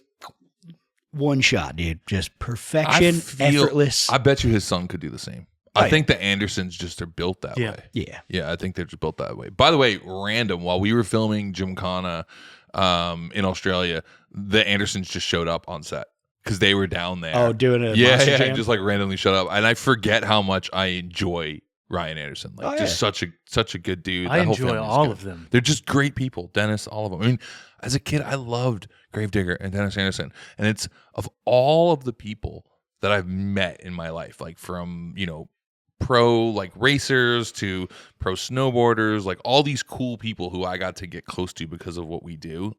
one shot, dude. Just perfection, effortless. I bet you his son could do the same. I think the Andersons just are built that way. Yeah, I think they're just built that way. By the way, random, while we were filming Gymkhana in Australia, the Andersons just showed up on set because they were down there. Oh, doing a Monster Jam? Just like randomly showed up. And I forget how much I enjoy Ryan Anderson. Like just such a good dude. I enjoy all of them. They're just great people. Dennis, all of them. I mean, as a kid, I loved Gravedigger and Dennis Anderson. And it's of all of the people that I've met in my life, like from, pro like racers to pro snowboarders, like all these cool people who I got to get close to because of what we do.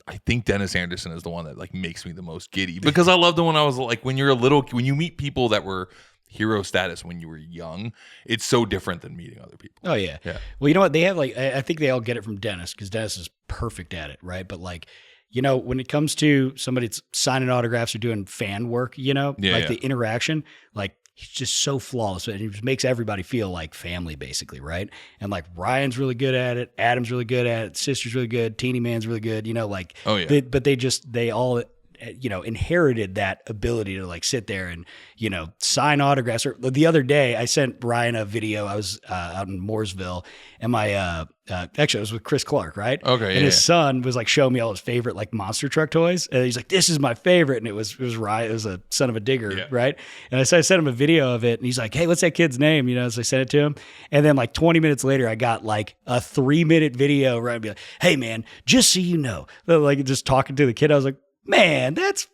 I think Dennis Anderson is the one that like makes me the most giddy because I loved him when I was like, when you meet people that were hero status when you were young, it's so different than meeting other people. Oh yeah. Well, you know what? They have like, I think they all get it from Dennis because Dennis is perfect at it, right? But like, when it comes to somebody that's signing autographs or doing fan work, the interaction, like he's just so flawless. And he just makes everybody feel like family basically, right? And like Ryan's really good at it. Adam's really good at it. Sister's really good. Teeny Man's really good, but they all inherited that ability to like sit there and, sign autographs. Or the other day I sent Ryan a video. I was out in Mooresville and my, actually I was with Chris Clark, right? Okay. And his son was like showing me all his favorite like monster truck toys. And he's like, this is my favorite. And it was Ryan. It was a son of a digger. Right. And I sent him a video of it and he's like, hey, what's that kid's name? So I sent it to him. And then like 20 minutes later, I got like a 3-minute video where I'd be like, hey man, just so you know, like just talking to the kid. I was like, man, that's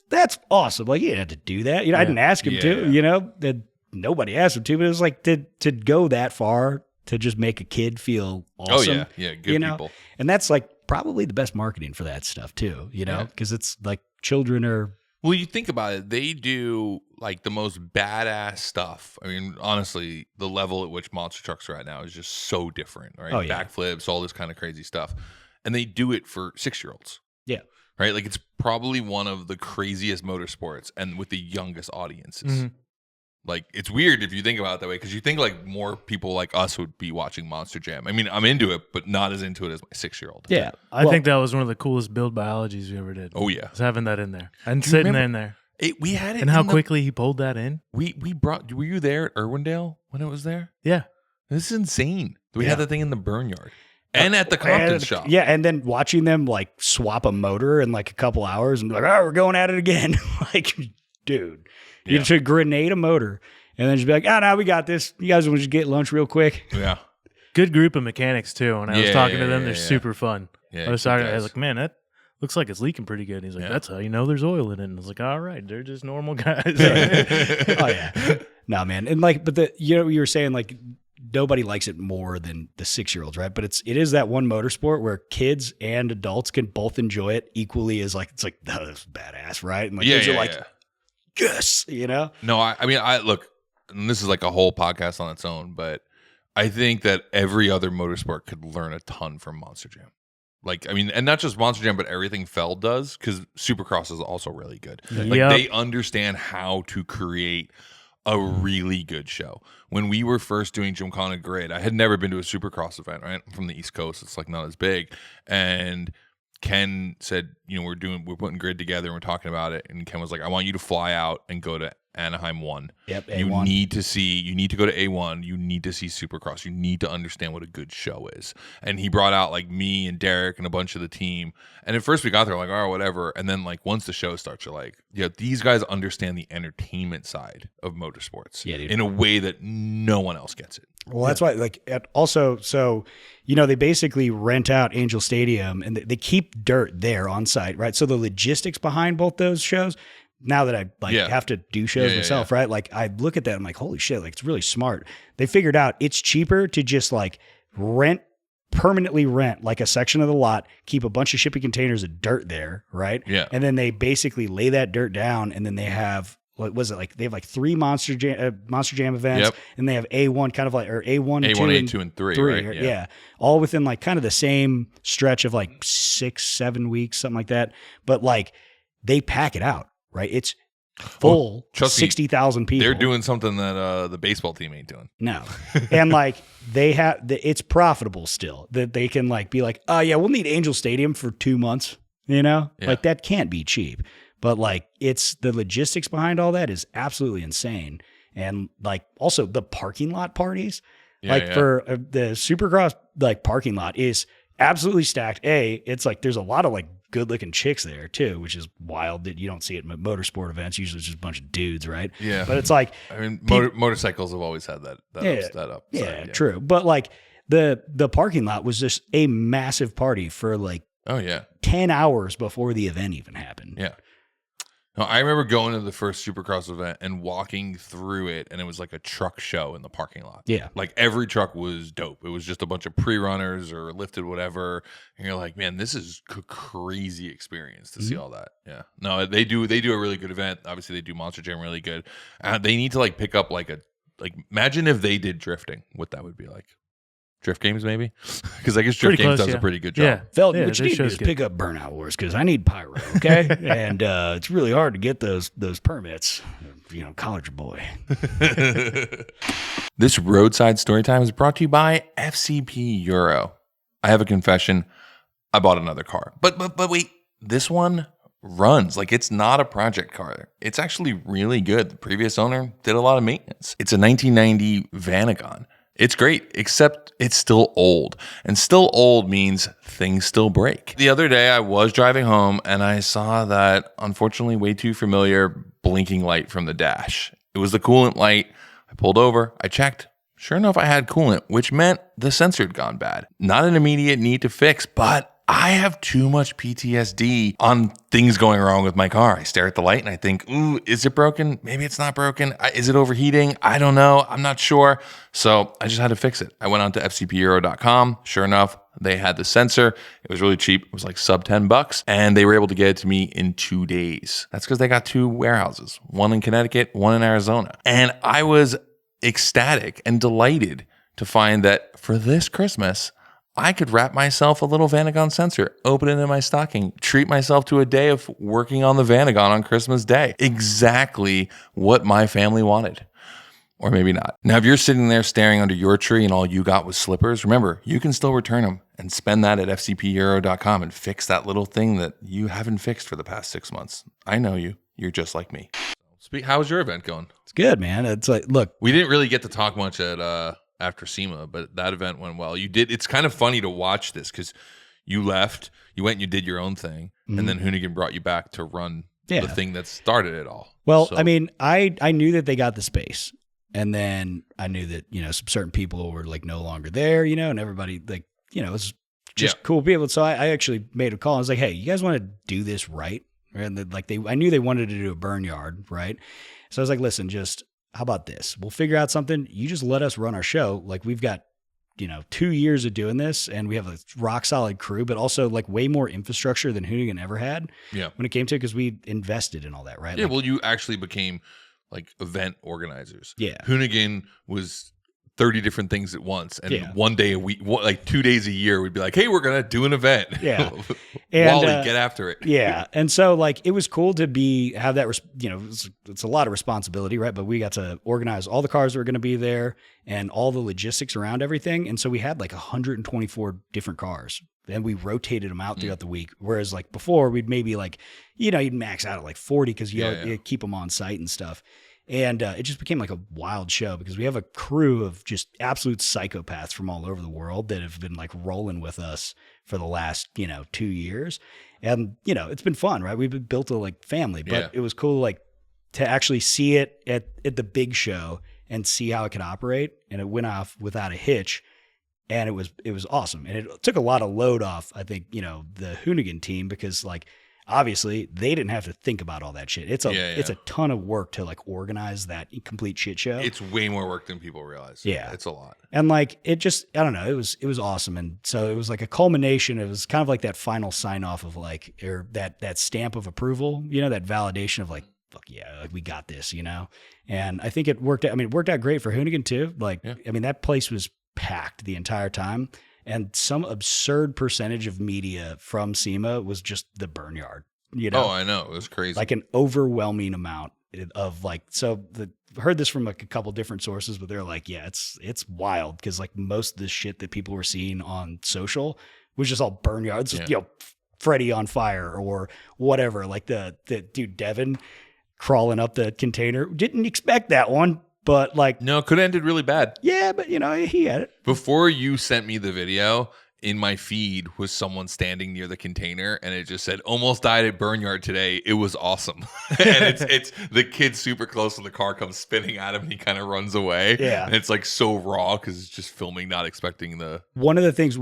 awesome. Like, you didn't have to do that. I didn't ask him to, that nobody asked him to, but it was like to go that far to just make a kid feel awesome. Oh, yeah. Good people. And that's like probably the best marketing for that stuff too, because it's like children are. Well, you think about it, they do like the most badass stuff. I mean, honestly, the level at which monster trucks are at now is just so different, right? Oh, yeah. Backflips, all this kind of crazy stuff. And they do it for 6-year-olds. Yeah. Right? Like it's probably one of the craziest motorsports and with the youngest audiences. Mm-hmm. Like it's weird if you think about it that way because you think like more people like us would be watching Monster Jam. I mean, I'm into it, but not as into it as my 6-year-old. Yeah. I think that was one of the coolest build biologies we ever did. Oh, yeah. Was having that in there and sitting in there. We had it. And how quickly he pulled that in. Were you there at Irwindale when it was there? Yeah. This is insane. We had that thing in the Burnyard. And at the Compton shop. Yeah, and then watching them like swap a motor in like a couple hours and be like, oh, we're going at it again. Like, dude, you should grenade a motor and then just be like, oh, no, we got this. You guys want to just get lunch real quick? Yeah. Good group of mechanics too. When I was talking to them, they're super fun. Yeah, I was like, man, that looks like it's leaking pretty good. And he's like, that's how you know there's oil in it. And I was like, all right, they're just normal guys. Oh, yeah. No, man. And like, but you were saying like, nobody likes it more than the 6-year-olds, right? But it is that one motorsport where kids and adults can both enjoy it equally as like, it's like, oh, that's badass, right? And like, kids are like, yes, No, I mean, look, and this is like a whole podcast on its own, but I think that every other motorsport could learn a ton from Monster Jam. Like, I mean, and not just Monster Jam, but everything Feld does, because Supercross is also really good. Like, they understand how to create a really good show. When we were first doing Gymkhana Grid, I had never been to a Supercross event, right? I'm from the East Coast. It's like not as big. And Ken said, we're putting Grid together and we're talking about it. And Ken was like, I want you to fly out and go to Anaheim 1. Yep, A1. You need to go to A1. You need to see Supercross. You need to understand what a good show is. And he brought out like me and Derek and a bunch of the team. And at first we got there like, oh, whatever. And then like once the show starts, you're like, yeah, these guys understand the entertainment side of motorsports in a way that no one else gets it. Well, that's why, like, also, so, they basically rent out Angel Stadium and they keep dirt there on site, right? So the logistics behind both those shows, now that I have to do shows myself, right? Like, I look at that, I'm like, holy shit, like, it's really smart. They figured out it's cheaper to just like permanently rent like a section of the lot, keep a bunch of shipping containers of dirt there, right? Yeah. And then they basically lay that dirt down and then they have what was it like? They have like 3 Monster Jam events, and they have A1 kind of like, or A1, A1, A2, and 3, right? Yeah. All within like kind of the same stretch of like 6-7 weeks, something like that. But like they pack it out, right? It's full, 60,000 people. They're doing something that the baseball team ain't doing. No. And like it's profitable still, that they can like be like, oh yeah, we'll need Angel Stadium for 2 months, you know? Yeah. Like that can't be cheap. But like it's the logistics behind all that is absolutely insane. And like also the parking lot parties, for the Supercross like parking lot is absolutely stacked. It's like there's a lot of like good looking chicks there too, which is wild that you don't see it at motorsport events. Usually it's just a bunch of dudes, right? Yeah. But it's like, I mean, motorcycles have always had that upside. Yeah, true. But like the parking lot was just a massive party for like 10 hours before the event even happened. Yeah. No, I remember going to the first Supercross event and walking through it, and it was like a truck show in the parking lot. Yeah. Like every truck was dope. It was just a bunch of pre-runners or lifted whatever. And you're like, man, this is a crazy experience to see all that. Yeah. No, they do a really good event. Obviously, they do Monster Jam really good. They need to like pick up imagine if they did drifting, what that would be like. Drift games, maybe? Because I guess Drift Games does a pretty good job. Yeah. Felt, what you need to do is pick up Burnout Wars, because I need pyro, okay? And it's really hard to get those permits. You know, college boy. This roadside story time is brought to you by FCP Euro. I have a confession. I bought another car. But wait, this one runs. Like, it's not a project car. It's actually really good. The previous owner did a lot of maintenance. It's a 1990 Vanagon. It's great, except it's still old. And still old means things still break. The other day, I was driving home, and I saw that, unfortunately, way too familiar blinking light from the dash. It was the coolant light. I pulled over. I checked. Sure enough, I had coolant, which meant the sensor had gone bad. Not an immediate need to fix, but I have too much PTSD on things going wrong with my car. I stare at the light and I think, ooh, is it broken? Maybe it's not broken. Is it overheating? I don't know. I'm not sure. So I just had to fix it. I went on to FCPEuro.com. Sure enough, they had the sensor. It was really cheap. It was like sub $10, and they were able to get it to me in 2 days. That's because they got 2 warehouses, one in Connecticut, one in Arizona. And I was ecstatic and delighted to find that for this Christmas, I could wrap myself a little Vanagon sensor, open it in my stocking, treat myself to a day of working on the Vanagon on Christmas Day. Exactly what my family wanted. Or maybe not. Now, if you're sitting there staring under your tree and all you got was slippers, remember, you can still return them and spend that at FCPEuro.com and fix that little thing that you haven't fixed for the past 6 months. I know you. You're just like me. How was your event going? It's good, man. It's like, look. We didn't really get to talk much at after SEMA, but that event went well. You did. It's kind of funny to watch this because you left, you went and you did your own thing, and then Hoonigan brought you back to run the thing that started it all. Well, so, I mean, I knew that they got the space, and then I knew that, you know, some certain people were like no longer there, you know, and everybody like, you know, it was just cool people. So I actually made a call. I was like, hey, you guys want to do this right? And I knew they wanted to do a Burnyard, right? So I was like, listen, how about this? We'll figure out something. You just let us run our show. Like, we've got, you know, 2 years of doing this, and we have a rock solid crew, but also like way more infrastructure than Hoonigan ever had. Yeah. When it came to it, because we invested in all that, right? Yeah. Like, well, you actually became like event organizers. Yeah. Hoonigan was 30 different things at once, and one day a week, like 2 days a year, we'd be like, hey, we're gonna do an event. Yeah. And, Wally, get after it. Yeah. And so like it was cool to have that, you know, it's a lot of responsibility, right? But we got to organize all the cars that were going to be there and all the logistics around everything. And so we had like 124 different cars, and we rotated them out throughout the week. Whereas like before, we'd maybe like, you know, you'd max out at like 40 because you keep them on site and stuff. And it just became like a wild show because we have a crew of just absolute psychopaths from all over the world that have been like rolling with us for the last, you know, 2 years. And, you know, it's been fun, right? We've built a like family, but it was cool like to actually see it at the big show and see how it could operate. And it went off without a hitch. And it was awesome. And it took a lot of load off, I think, you know, the Hoonigan team, because like, obviously, they didn't have to think about all that shit. It's a ton of work to like organize that complete shit show. It's way more work than people realize. Yeah, it's a lot. And like it just, I don't know, it was awesome. And so it was like a culmination. It was kind of like that final sign off of like, or that stamp of approval. You know, that validation of like, fuck yeah, like we got this, you know? And I think it worked out. I mean, it worked out great for Hoonigan too. Like, I mean, that place was packed the entire time. And some absurd percentage of media from SEMA was just the Burnyard, you know? Oh, I know. It was crazy. Like an overwhelming amount of like, heard this from like a couple different sources, but they're like, yeah, it's wild. Cause like most of the shit that people were seeing on social was just all Burnyards, you know, Freddy on fire or whatever. Like the dude, Devin crawling up the container. Didn't expect that one, but like, no, it could have ended really bad. Yeah, but you know, he had it. Before you sent me the video, in my feed was someone standing near the container and it just said, almost died at Burnyard today. It was awesome. And it's the kid super close to the car comes spinning at him and he kind of runs away. Yeah. And it's like so raw because it's just filming, not expecting one of the things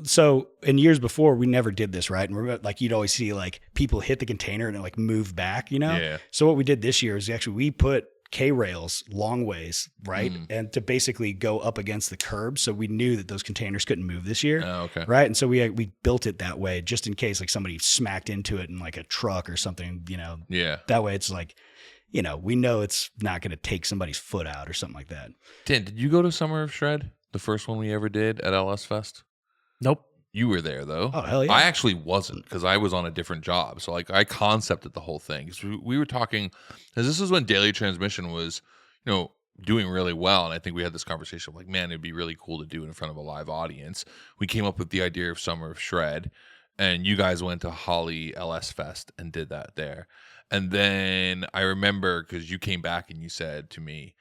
so in years before, we never did this, right? And we're like, you'd always see like people hit the container and it like move back, you know? Yeah. So what we did this year is actually we put K-rails long ways, right? And to basically go up against the curb. So we knew that those containers couldn't move this year. Oh, okay. Right. And so we built it that way just in case like somebody smacked into it in like a truck or something, you know? Yeah. That way it's like, you know, we know it's not going to take somebody's foot out or something like that. Dan, did you go to Summer of Shred? The first one we ever did at LS Fest? Nope. You were there though. Oh, hell yeah. I actually wasn't because I was on a different job. So like I concepted the whole thing. So we were talking, because this is when Daily Transmission was, you know, doing really well. And I think we had this conversation of like, man, it'd be really cool to do it in front of a live audience. We came up with the idea of Summer of Shred, and you guys went to Holly LS Fest and did that there. And then I remember because you came back and you said to me,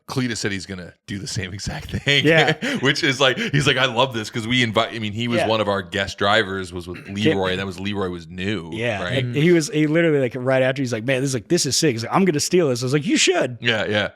Cletus said he's going to do the same exact thing. Yeah. Which is like, he's like, I love this because he was one of our guest drivers was with Leroy, and that was Leroy was new. Yeah. Right. He literally like right after he's like, man, this is sick. He's like, I'm going to steal this. I was like, you should. Yeah. Yeah.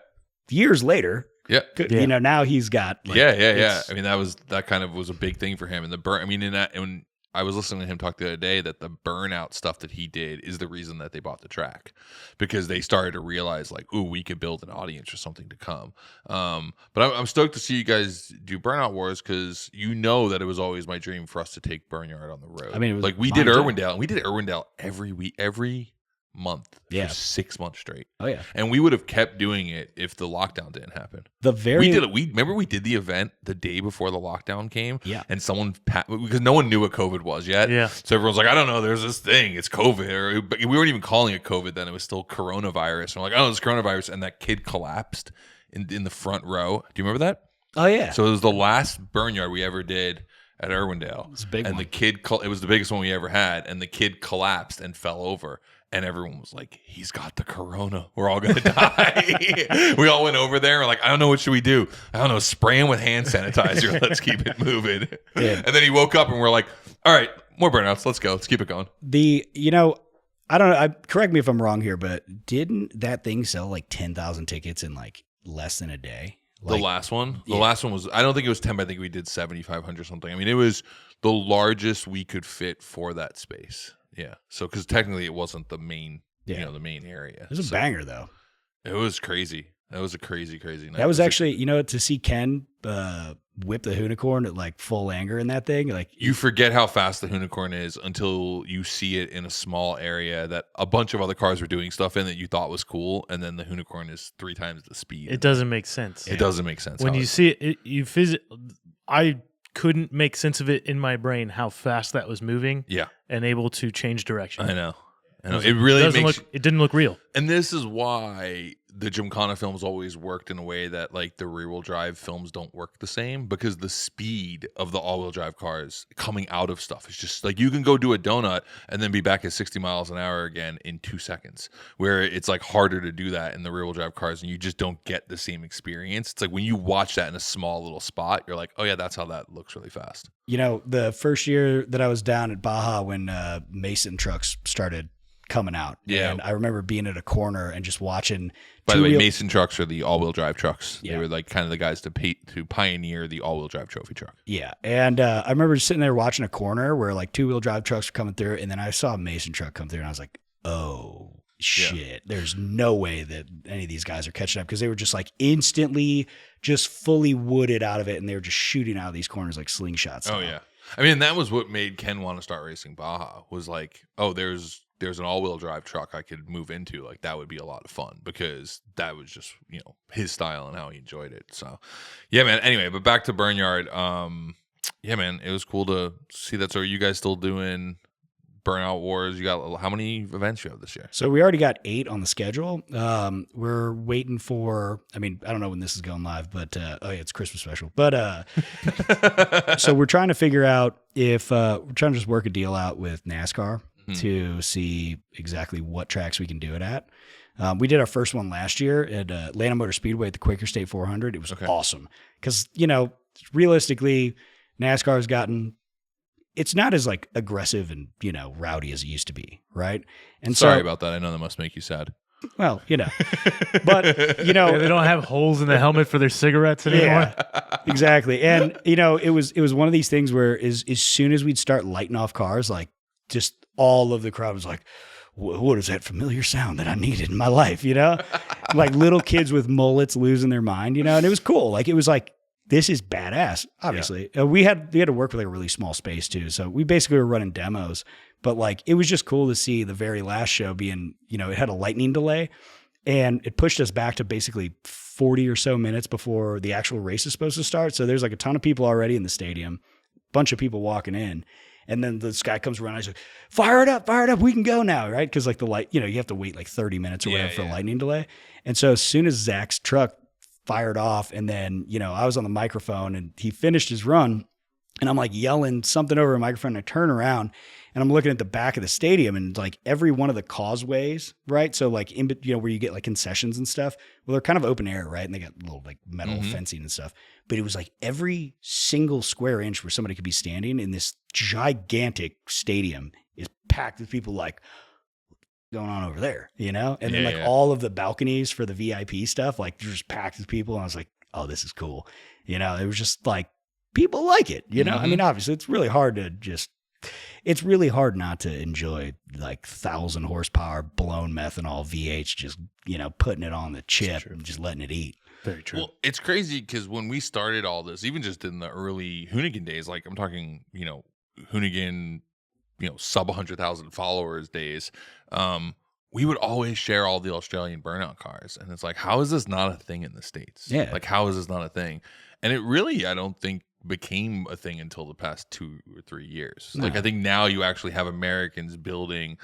Years later. Yeah. You know, now he's got. Like, yeah. I mean, that kind of was a big thing for him. And when I was listening to him talk the other day that the Burnout stuff that he did is the reason that they bought the track, because they started to realize like, ooh, we could build an audience for something to come. But I'm stoked to see you guys do Burnout Wars because you know that it was always my dream for us to take Burnyard on the road. I mean, it was like we did Irwindale, and we did Irwindale every month for 6 months straight. Oh yeah. And we would have kept doing it if the lockdown didn't happen. We did it. Remember we did the event the day before the lockdown came. Yeah. And someone because no one knew what COVID was yet. Yeah. So everyone's like, I don't know. There's this thing. It's COVID. But we weren't even calling it COVID then. It was still coronavirus. And we're like, oh, it's coronavirus. And that kid collapsed in the front row. Do you remember that? Oh yeah. So it was the last Burnyard we ever did at Irwindale. It's a big one. The kid, it was the biggest one we ever had. And the kid collapsed and fell over. And everyone was like, he's got the corona. We're all going to die. We all went over there. We're like, I don't know. What should we do? I don't know. Spray him with hand sanitizer. Let's keep it moving. Yeah. And then he woke up and we're like, all right, more burnouts. Let's go. Let's keep it going. I don't know. Correct me if I'm wrong here, but didn't that thing sell like 10,000 tickets in like less than a day? The last one? The last one was, I don't think it was 10, but I think we did 7,500 something. I mean, it was the largest we could fit for that space. Yeah. So, because technically it wasn't the main, the main area. It was a banger though. It was crazy. That was a crazy night. That was actually, to see Ken whip the Hoonicorn at like full anger in that thing. Like you forget how fast the Hoonicorn is until you see it in a small area that a bunch of other cars were doing stuff in that you thought was cool, and then the Hoonicorn is 3 times the speed. It doesn't make sense. It doesn't make sense. When you see it, I couldn't make sense of it in my brain how fast that was moving. Yeah. And able to change direction. I know. It really it didn't look real. And this is why the Gymkhana films always worked in a way that like the rear-wheel drive films don't work the same, because the speed of the all-wheel drive cars coming out of stuff is just like, you can go do a donut and then be back at 60 miles an hour again in 2 seconds, where it's like harder to do that in the rear-wheel drive cars, and you just don't get the same experience. It's like when you watch that in a small little spot, you're like, oh yeah, that's how that looks really fast. The first year that I was down at Baja when Mason trucks started coming out. Yeah. And I remember being at a corner and just watching. By the way, Mason trucks are the all-wheel drive trucks. Yeah. They were like kind of the guys to pioneer the all-wheel drive trophy truck. Yeah. And I remember just sitting there watching a corner where like 2-wheel drive trucks were coming through, and then I saw a Mason truck come through, and I was like, oh shit, yeah. There's no way that any of these guys are catching up, because they were just like instantly just fully wooded out of it, and they were just shooting out of these corners like slingshots. Oh yeah. I mean, that was what made Ken want to start racing Baja, was like, oh, there's there's an all-wheel drive truck I could move into, like that would be a lot of fun because that was just, his style and how he enjoyed it. So yeah, man. Anyway, but back to Burnyard. Yeah, man, it was cool to see that. So are you guys still doing Burnout Wars? You got how many events you have this year? So we already got 8 on the schedule. We're waiting for, I don't know when this is going live, but it's Christmas special. But so we're trying to figure out if we're trying to just work a deal out with NASCAR to see exactly what tracks we can do it at. We did our first one last year at Atlanta Motor Speedway at the Quaker State 400. It was awesome because, realistically, NASCAR has gotten, it's not as like aggressive and, rowdy as it used to be. Right. And sorry about that. I know that must make you sad. Well, but they don't have holes in the helmet for their cigarettes anymore. Yeah, exactly. And, it was one of these things where as soon as we'd start lighting off cars, like just all of the crowd was like, what is that familiar sound that I needed in my life? Like little kids with mullets losing their mind, and it was cool. Like, it was like, this is badass. Obviously, we had to work with like a really small space too. So we basically were running demos, but like, it was just cool to see the very last show being, it had a lightning delay and it pushed us back to basically 40 or so minutes before the actual race is supposed to start. So there's like a ton of people already in the stadium, bunch of people walking in. And then this guy comes around and he's like, fire it up, we can go now, right? Because like the light, you have to wait like 30 minutes or whatever for a lightning delay. And so as soon as Zach's truck fired off, and then, I was on the microphone and he finished his run, and I'm like yelling something over a microphone, and I turn around and I'm looking at the back of the stadium, and like every one of the causeways, right? So like where you get like concessions and stuff, well, they're kind of open air, right? And they got little like metal fencing and stuff. But it was like every single square inch where somebody could be standing in this gigantic stadium is packed with people like going on over there, and then all of the balconies for the VIP stuff, like just packed with people. And I was like, oh, this is cool. It was just like, people like it, obviously it's really hard not to enjoy like 1,000 horsepower blown methanol V8, just, putting it on the chip and just letting it eat. Very true. Well, it's crazy because when we started all this, even just in the early Hoonigan days, like I'm talking, Hoonigan, sub 100,000 followers days, we would always share all the Australian burnout cars. And it's like, how is this not a thing in the States? Yeah. Like, how is this not a thing? And it really, I don't think, became a thing until the past 2 or 3 years. No. Like, I think now you actually have Americans building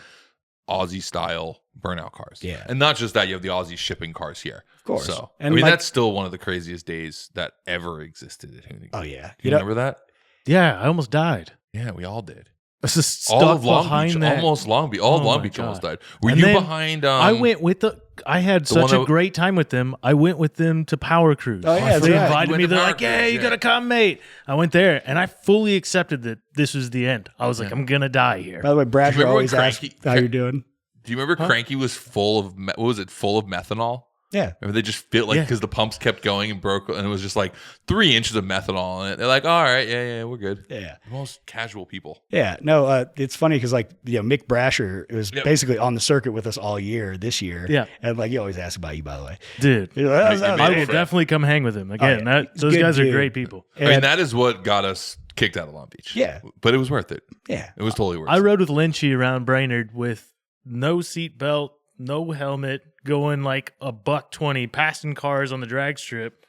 Aussie style burnout cars. Yeah. And not just that, you have the Aussie shipping cars here. Of course. So, and that's still one of the craziest days that ever existed at Hoonigan. Oh, yeah. You remember that? Yeah, I almost died. Yeah, we all did. This is all of Long behind Beach, that. almost Long Beach. All of Long Beach almost died. Were you behind? I went with I had such a great time with them. I went with them to Power Cruise. Oh, yeah, they invited me. They're like, Cruise, you gotta come, mate. I went there, and I fully accepted that this was the end. I was like, I'm gonna die here. By the way, Brad always asks how you're doing. Do you remember Cranky was full of, what was it, full of methanol? Yeah. Remember they just feel like, because the pumps kept going and broke, and it was just like 3 inches of methanol in it. They're like, all right, yeah, we're good. Yeah. Most casual people. Yeah. No, it's funny because like, Mick Brasher was basically on the circuit with us all year this year. Yeah. And like, he always asks about you, by the way. Dude, I will definitely come hang with him. Again, those guys are great people. I mean, that is what got us kicked out of Long Beach. Yeah. But it was worth it. Yeah. It was totally worth it. I rode with Lynchy around Brainerd with no seat belt, no helmet, going like $120, passing cars on the drag strip,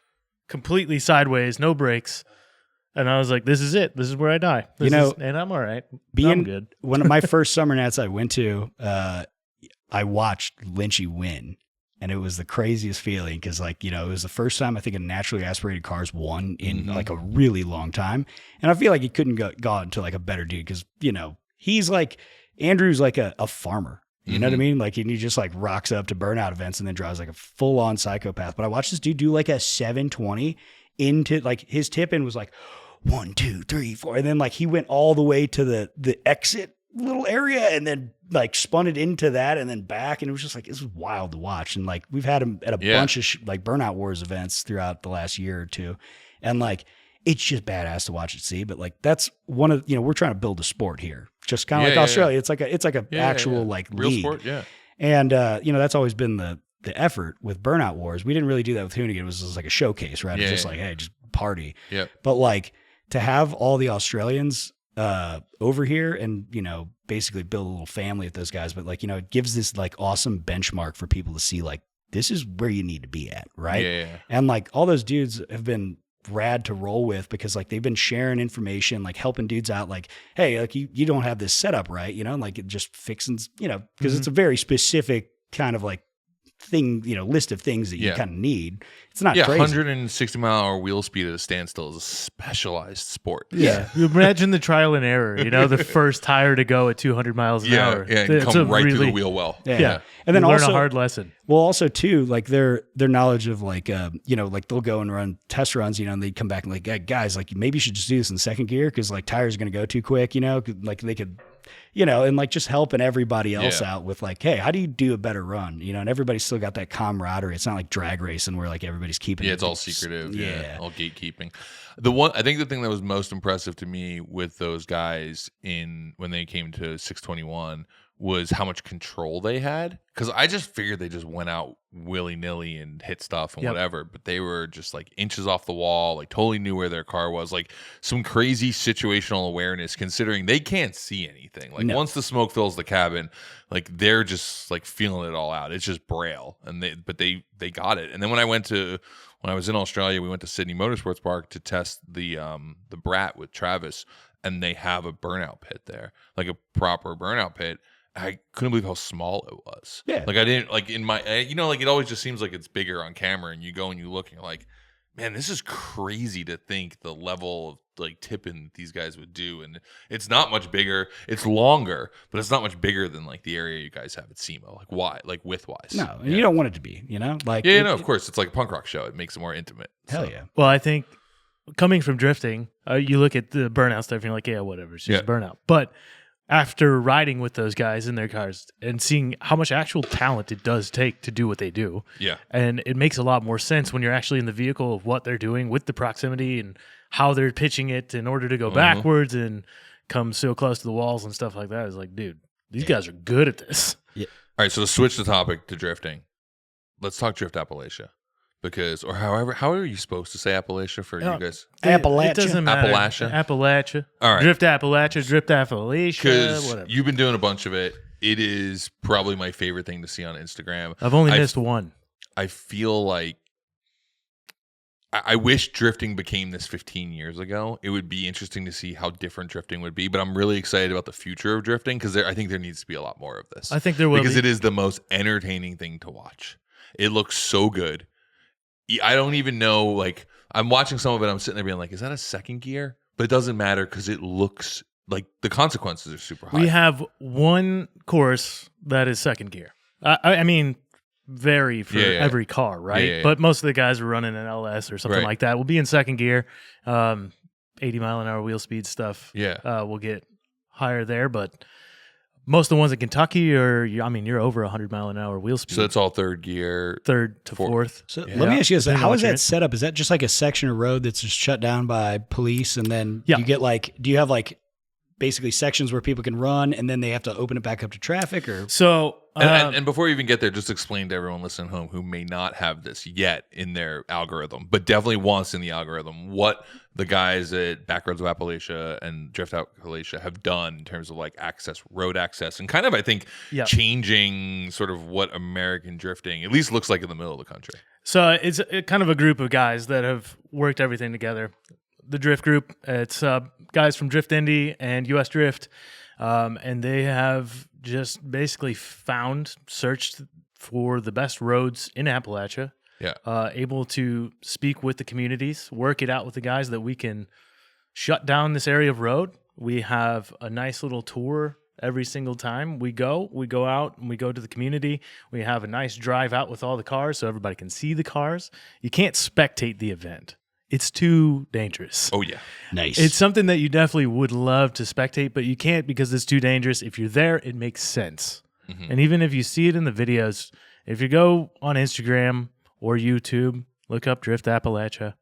completely sideways, no brakes. And I was like, this is it. This is where I die. And I'm all right. I'm good. One of my first summer nats I went to, I watched Lynchy win. And it was the craziest feeling because, like, it was the first time I think a naturally aspirated cars won in like a really long time. And I feel like he couldn't go into like a better dude because, he's like, Andrew's like a farmer. You know what I mean? Like, and he just like rocks up to burnout events and then drives like a full on psychopath. But I watched this dude do like a 720 into like his tip in was like 1, 2, 3, 4. And then like he went all the way to the exit little area and then like spun it into that and then back. And it was just like, this was wild to watch. And like, we've had him at a bunch of like Burnout Wars events throughout the last year or two. And like, it's just badass to watch it see. But like, that's one of, we're trying to build a sport here. Just kind of like Australia. It's like a actual like real league. sport. Yeah. And, that's always been the effort with Burnout Wars. We didn't really do that with Hoonigan. It was just like a showcase, right? It was just like, hey, just party. Yeah. But like to have all the Australians over here and, basically build a little family with those guys. But like, it gives this like awesome benchmark for people to see like, this is where you need to be at. Right. Yeah. And like all those dudes have been rad to roll with because like they've been sharing information, like helping dudes out. Like, hey, like you don't have this setup right. Like it just fixing, because it's a very specific kind of like thing, list of things that you kind of need. It's not crazy. 160 mile an hour wheel speed at a standstill is a specialized sport. Yeah. You imagine the trial and error, the first tire to go at 200 miles an hour. Yeah, and come right through the wheel well. Yeah. And then learn also a hard lesson. Well, also too, like their knowledge of like, like they'll go and run test runs, and they come back and like, hey, guys, like maybe you should just do this in second gear because like tires are going to go too quick, like they could, and like just helping everybody else out with like, hey, how do you do a better run? And everybody's still got that camaraderie. It's not like drag racing where like everybody's keeping it's all secretive. Yeah. All gatekeeping. I think the thing that was most impressive to me with those guys when they came to 621 was how much control they had. Because I just figured they just went out willy-nilly and hit stuff and whatever, but they were just like inches off the wall, like totally knew where their car was, like some crazy situational awareness considering they can't see anything. Like once the smoke fills the cabin, like they're just like feeling it all out. It's just braille, and they got it. And then when I was in Australia, we went to Sydney Motorsports Park to test the Brat with Travis, and they have a burnout pit there, like a proper burnout pit. I couldn't believe how small it was. Yeah. Like I didn't like in my, like it always just seems like it's bigger on camera, and you go and you look and you're like, man, this is crazy to think the level of like tipping these guys would do. And it's not much bigger. It's longer, but it's not much bigger than like the area you guys have at SEMA. Like why? Like width wise. No, and you don't want it to be, like. Yeah, of course. It's like a punk rock show. It makes it more intimate. Hell yeah. Well, I think coming from drifting, you look at the burnout stuff and you're like, yeah, whatever. It's just burnout. But after riding with those guys in their cars and seeing how much actual talent it does take to do what they do. Yeah. And it makes a lot more sense when you're actually in the vehicle of what they're doing with the proximity and how they're pitching it in order to go backwards and come so close to the walls and stuff like that. It's like, dude, these guys are good at this. Yeah. All right, so to switch the topic to drifting, let's talk Drift Appalachia. Or how are you supposed to say Appalachia for you guys? Appalachia. It doesn't matter. Appalachia. All right. Drift Appalachia, whatever. You've been doing a bunch of it. It is probably my favorite thing to see on Instagram. I've only missed one. I feel like I wish drifting became this 15 years ago. It would be interesting to see how different drifting would be, but I'm really excited about the future of drifting because I think there needs to be a lot more of this. I think there will because it is the most entertaining thing to watch. It looks so good. I don't even know, like, I'm watching some of it, I'm sitting there being like, is that a second gear? But it doesn't matter because it looks like the consequences are super high. We have one course that is second gear. I mean, vary for every car, right? Yeah. But most of the guys are running an LS or something like that. We'll be in second gear. 80 mile an hour wheel speed stuff. Yeah. We'll get higher there, but most of the ones in Kentucky you're over 100 mile an hour wheel speed. So it's all third gear. Third to fourth. So let me ask you this. How is that set up? Is that just like a section of road that's just shut down by police? And then you get like, do you have like basically sections where people can run and then they have to open it back up to traffic? Or so and before you even get there, just explain to everyone listening home who may not have this yet in their algorithm, but definitely wants in the algorithm, what the guys at Backroads of Appalachia and Drift Appalachia have done in terms of like road access, and kind of, I think, changing sort of what American drifting at least looks like in the middle of the country. So it's kind of a group of guys that have worked everything together. The Drift Group, it's guys from Drift Indy and US Drift, and they have just basically searched for the best roads in Appalachia. Yeah. Able to speak with the communities, work it out with the guys that we can shut down this area of road. We have a nice little tour every single time we go out and we go to the community. We have a nice drive out with all the cars so everybody can see the cars. You can't spectate the event. It's too dangerous. Oh, yeah. Nice. It's something that you definitely would love to spectate, but you can't because it's too dangerous. If you're there, it makes sense. Mm-hmm. And even if you see it in the videos, if you go on Instagram or YouTube, look up Drift Appalachia,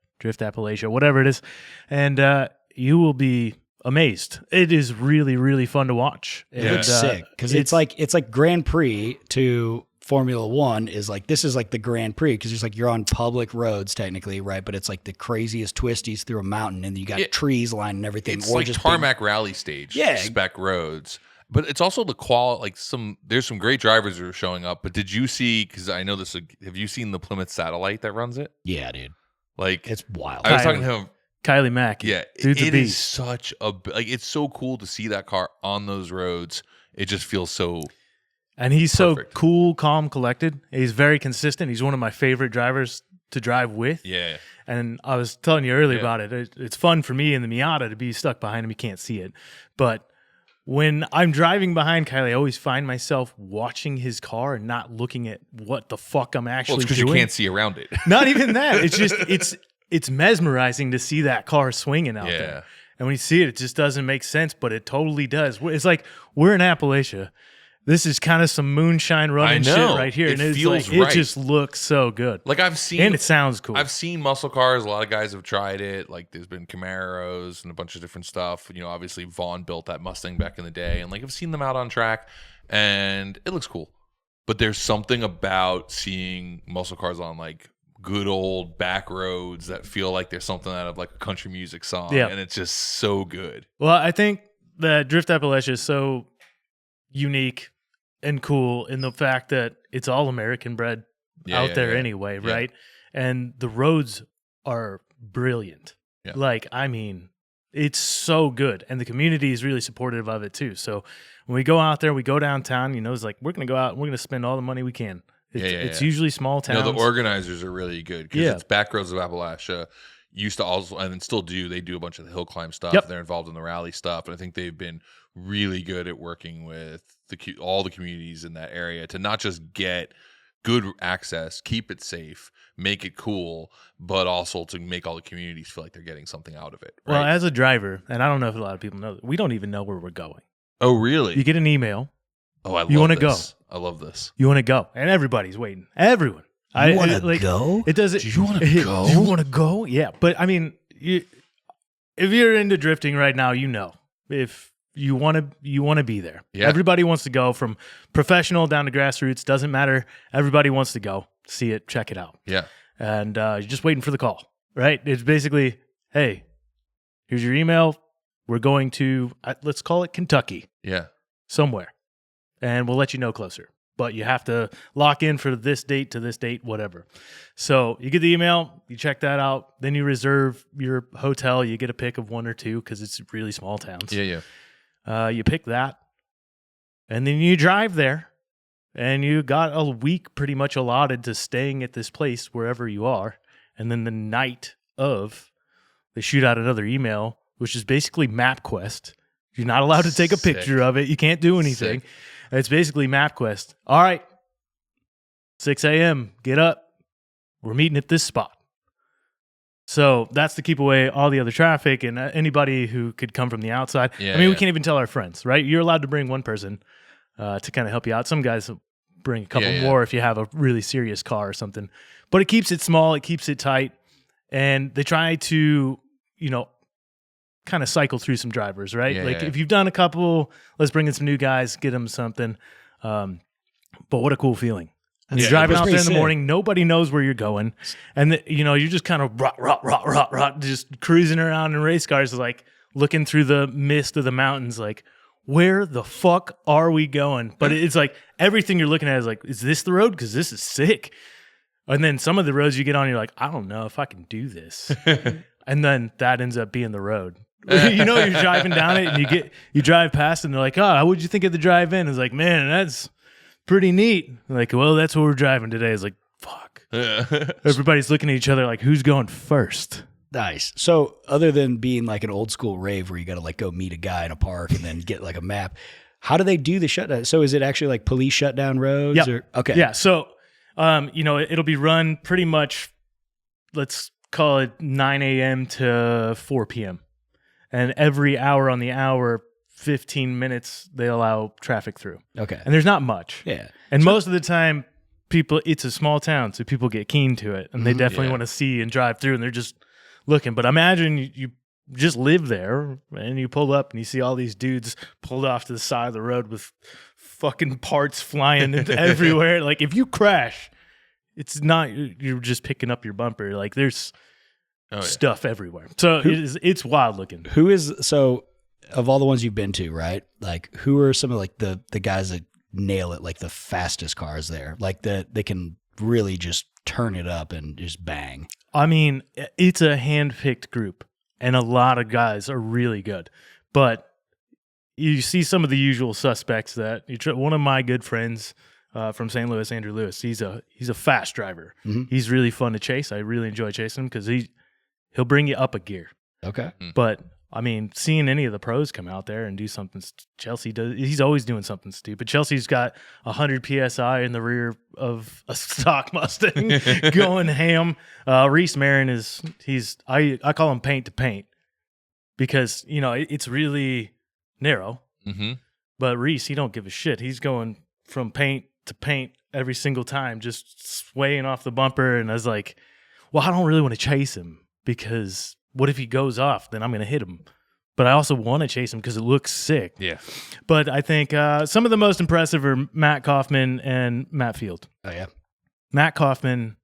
whatever it is, and you will be amazed. It is really, really fun to watch. It looks sick because it's like Grand Prix to Formula One is like, this is like the Grand Prix because it's like you're on public roads technically, right? But it's like the craziest twisties through a mountain and you got trees lining everything. It's like just tarmac rally stage spec roads. But it's also the quality, like there's some great drivers who are showing up. But did you see, because I know this, have you seen the Plymouth satellite that runs it? Yeah, dude. Like, it's wild. I was talking to him. Kylie Mack. Yeah, it is such a, like, it's so cool to see that car on those roads. It just feels so. And he's perfect. So cool, calm, collected. He's very consistent. He's one of my favorite drivers to drive with. Yeah. And I was telling you earlier about it. It's fun for me in the Miata to be stuck behind him. You can't see it. But when I'm driving behind Kylie, I always find myself watching his car and not looking at what the fuck I'm actually doing. Because you can't see around it. Not even that. It's just, it's mesmerizing to see that car swinging out there. And when you see it just doesn't make sense, but it totally does. It's like we're in Appalachia. This is kind of some moonshine running shit right here. It and feels like, right. It just looks so good. Like I've seen, and it sounds cool. I've seen muscle cars. A lot of guys have tried it. Like there's been Camaros and a bunch of different stuff. You know, obviously Vaughn built that Mustang back in the day, and like I've seen them out on track, and it looks cool. But there's something about seeing muscle cars on like good old back roads that feel like there's something out of like a country music song, and it's just so good. Well, I think that Drift Appalachia is so unique and cool in the fact that it's all American bred out there anyway, right? And the roads are brilliant. Yeah. Like, I mean, it's so good. And the community is really supportive of it too. So when we go out there, we go downtown, you know, it's like, we're going to go out and we're going to spend all the money we can. It's usually small towns. You know, the organizers are really good because it's Backroads of Appalachia. Used to also, and still do, they do a bunch of the hill climb stuff. They're involved in the rally stuff. And I think they've been really good at working with all the communities in that area to not just get good access, keep it safe, make it cool, but also to make all the communities feel like they're getting something out of it. Right? Well, as a driver, and I don't know if a lot of people know, we don't even know where we're going. Oh, really? You get an email. Oh, I love you want to go. I love this. You want to go. And everybody's waiting. Everyone. You want to go? It doesn't. Do you want to go? Do you want to go? Yeah. But I mean, if you're into drifting right now, you know, if you want to be there. Yeah. Everybody wants to go, from professional down to grassroots. Doesn't matter. Everybody wants to go, see it, check it out. Yeah. And you're just waiting for the call, right? It's basically, hey, here's your email. We're going to, let's call it Kentucky. Yeah. Somewhere. And we'll let you know closer. But you have to lock in for this date to this date, whatever. So you get the email, you check that out, then you reserve your hotel. You get a pick of one or two because it's really small towns. Yeah. You pick that, and then you drive there, and you got a week pretty much allotted to staying at this place wherever you are. And then the night of, they shoot out another email, which is basically MapQuest. You're not allowed to take a picture of it. You can't do anything. It's basically MapQuest. All right, 6 a.m., get up. We're meeting at this spot. So that's to keep away all the other traffic and anybody who could come from the outside. We can't even tell our friends, right? You're allowed to bring one person to kind of help you out. Some guys will bring a couple more if you have a really serious car or something. But it keeps it small. It keeps it tight. And they try to, you know, kind of cycle through some drivers, right? If you've done a couple, let's bring in some new guys, get them something. But what a cool feeling. And you're driving out there in the morning, nobody knows where you're going. And, you're just kind of just cruising around in race cars, like looking through the mist of the mountains, like, where the fuck are we going? But it's like everything you're looking at is like, is this the road? Because this is sick. And then some of the roads you get on, you're like, I don't know if I can do this. And then that ends up being the road. You're driving down it and you drive past and they're like, oh, what'd you think of the drive in? It's like, man, that's pretty neat. Like, well, that's what we're driving today. It's like, fuck. Everybody's looking at each other like, who's going first? Nice. So other than being like an old school rave where you got to like go meet a guy in a park and then get like a map, how do they do the shutdown? So is it actually like police shutdown roads? Yep. Or okay. Yeah. So, it'll be run pretty much, let's call it 9 a.m. to 4 p.m. And every hour on the hour, 15 minutes, they allow traffic through. Okay. And there's not much. Yeah. And most of the time, it's a small town, so people get keen to it. And they definitely want to see and drive through, and they're just looking. But imagine you just live there, and you pull up and you see all these dudes pulled off to the side of the road with fucking parts flying everywhere. Like if you crash, it's not you're just picking up your bumper. Like there's stuff everywhere. So it's wild looking. Who is so of all the ones you've been to, right? Like who are some of like the guys that nail it, like the fastest cars there, like that they can really just turn it up and just bang? I mean, it's a hand-picked group, and a lot of guys are really good. But you see some of the usual suspects that one of my good friends from St. Louis, Andrew Lewis, he's a fast driver. Mm-hmm. He's really fun to chase. I really enjoy chasing him because he'll bring you up a gear. Okay. But I mean, seeing any of the pros come out there and do something, Chelsea does. He's always doing something stupid. Chelsea's got 100 psi in the rear of a stock Mustang, going ham. Reese Marin I call him paint to paint because it's really narrow. Mm-hmm. But Reese, he don't give a shit. He's going from paint to paint every single time, just swaying off the bumper. And I was like, well, I don't really want to chase him because what if he goes off? Then I'm going to hit him. But I also want to chase him because it looks sick. Yeah. But I think some of the most impressive are Matt Kaufman and Matt Field. Oh, yeah. Matt Kaufman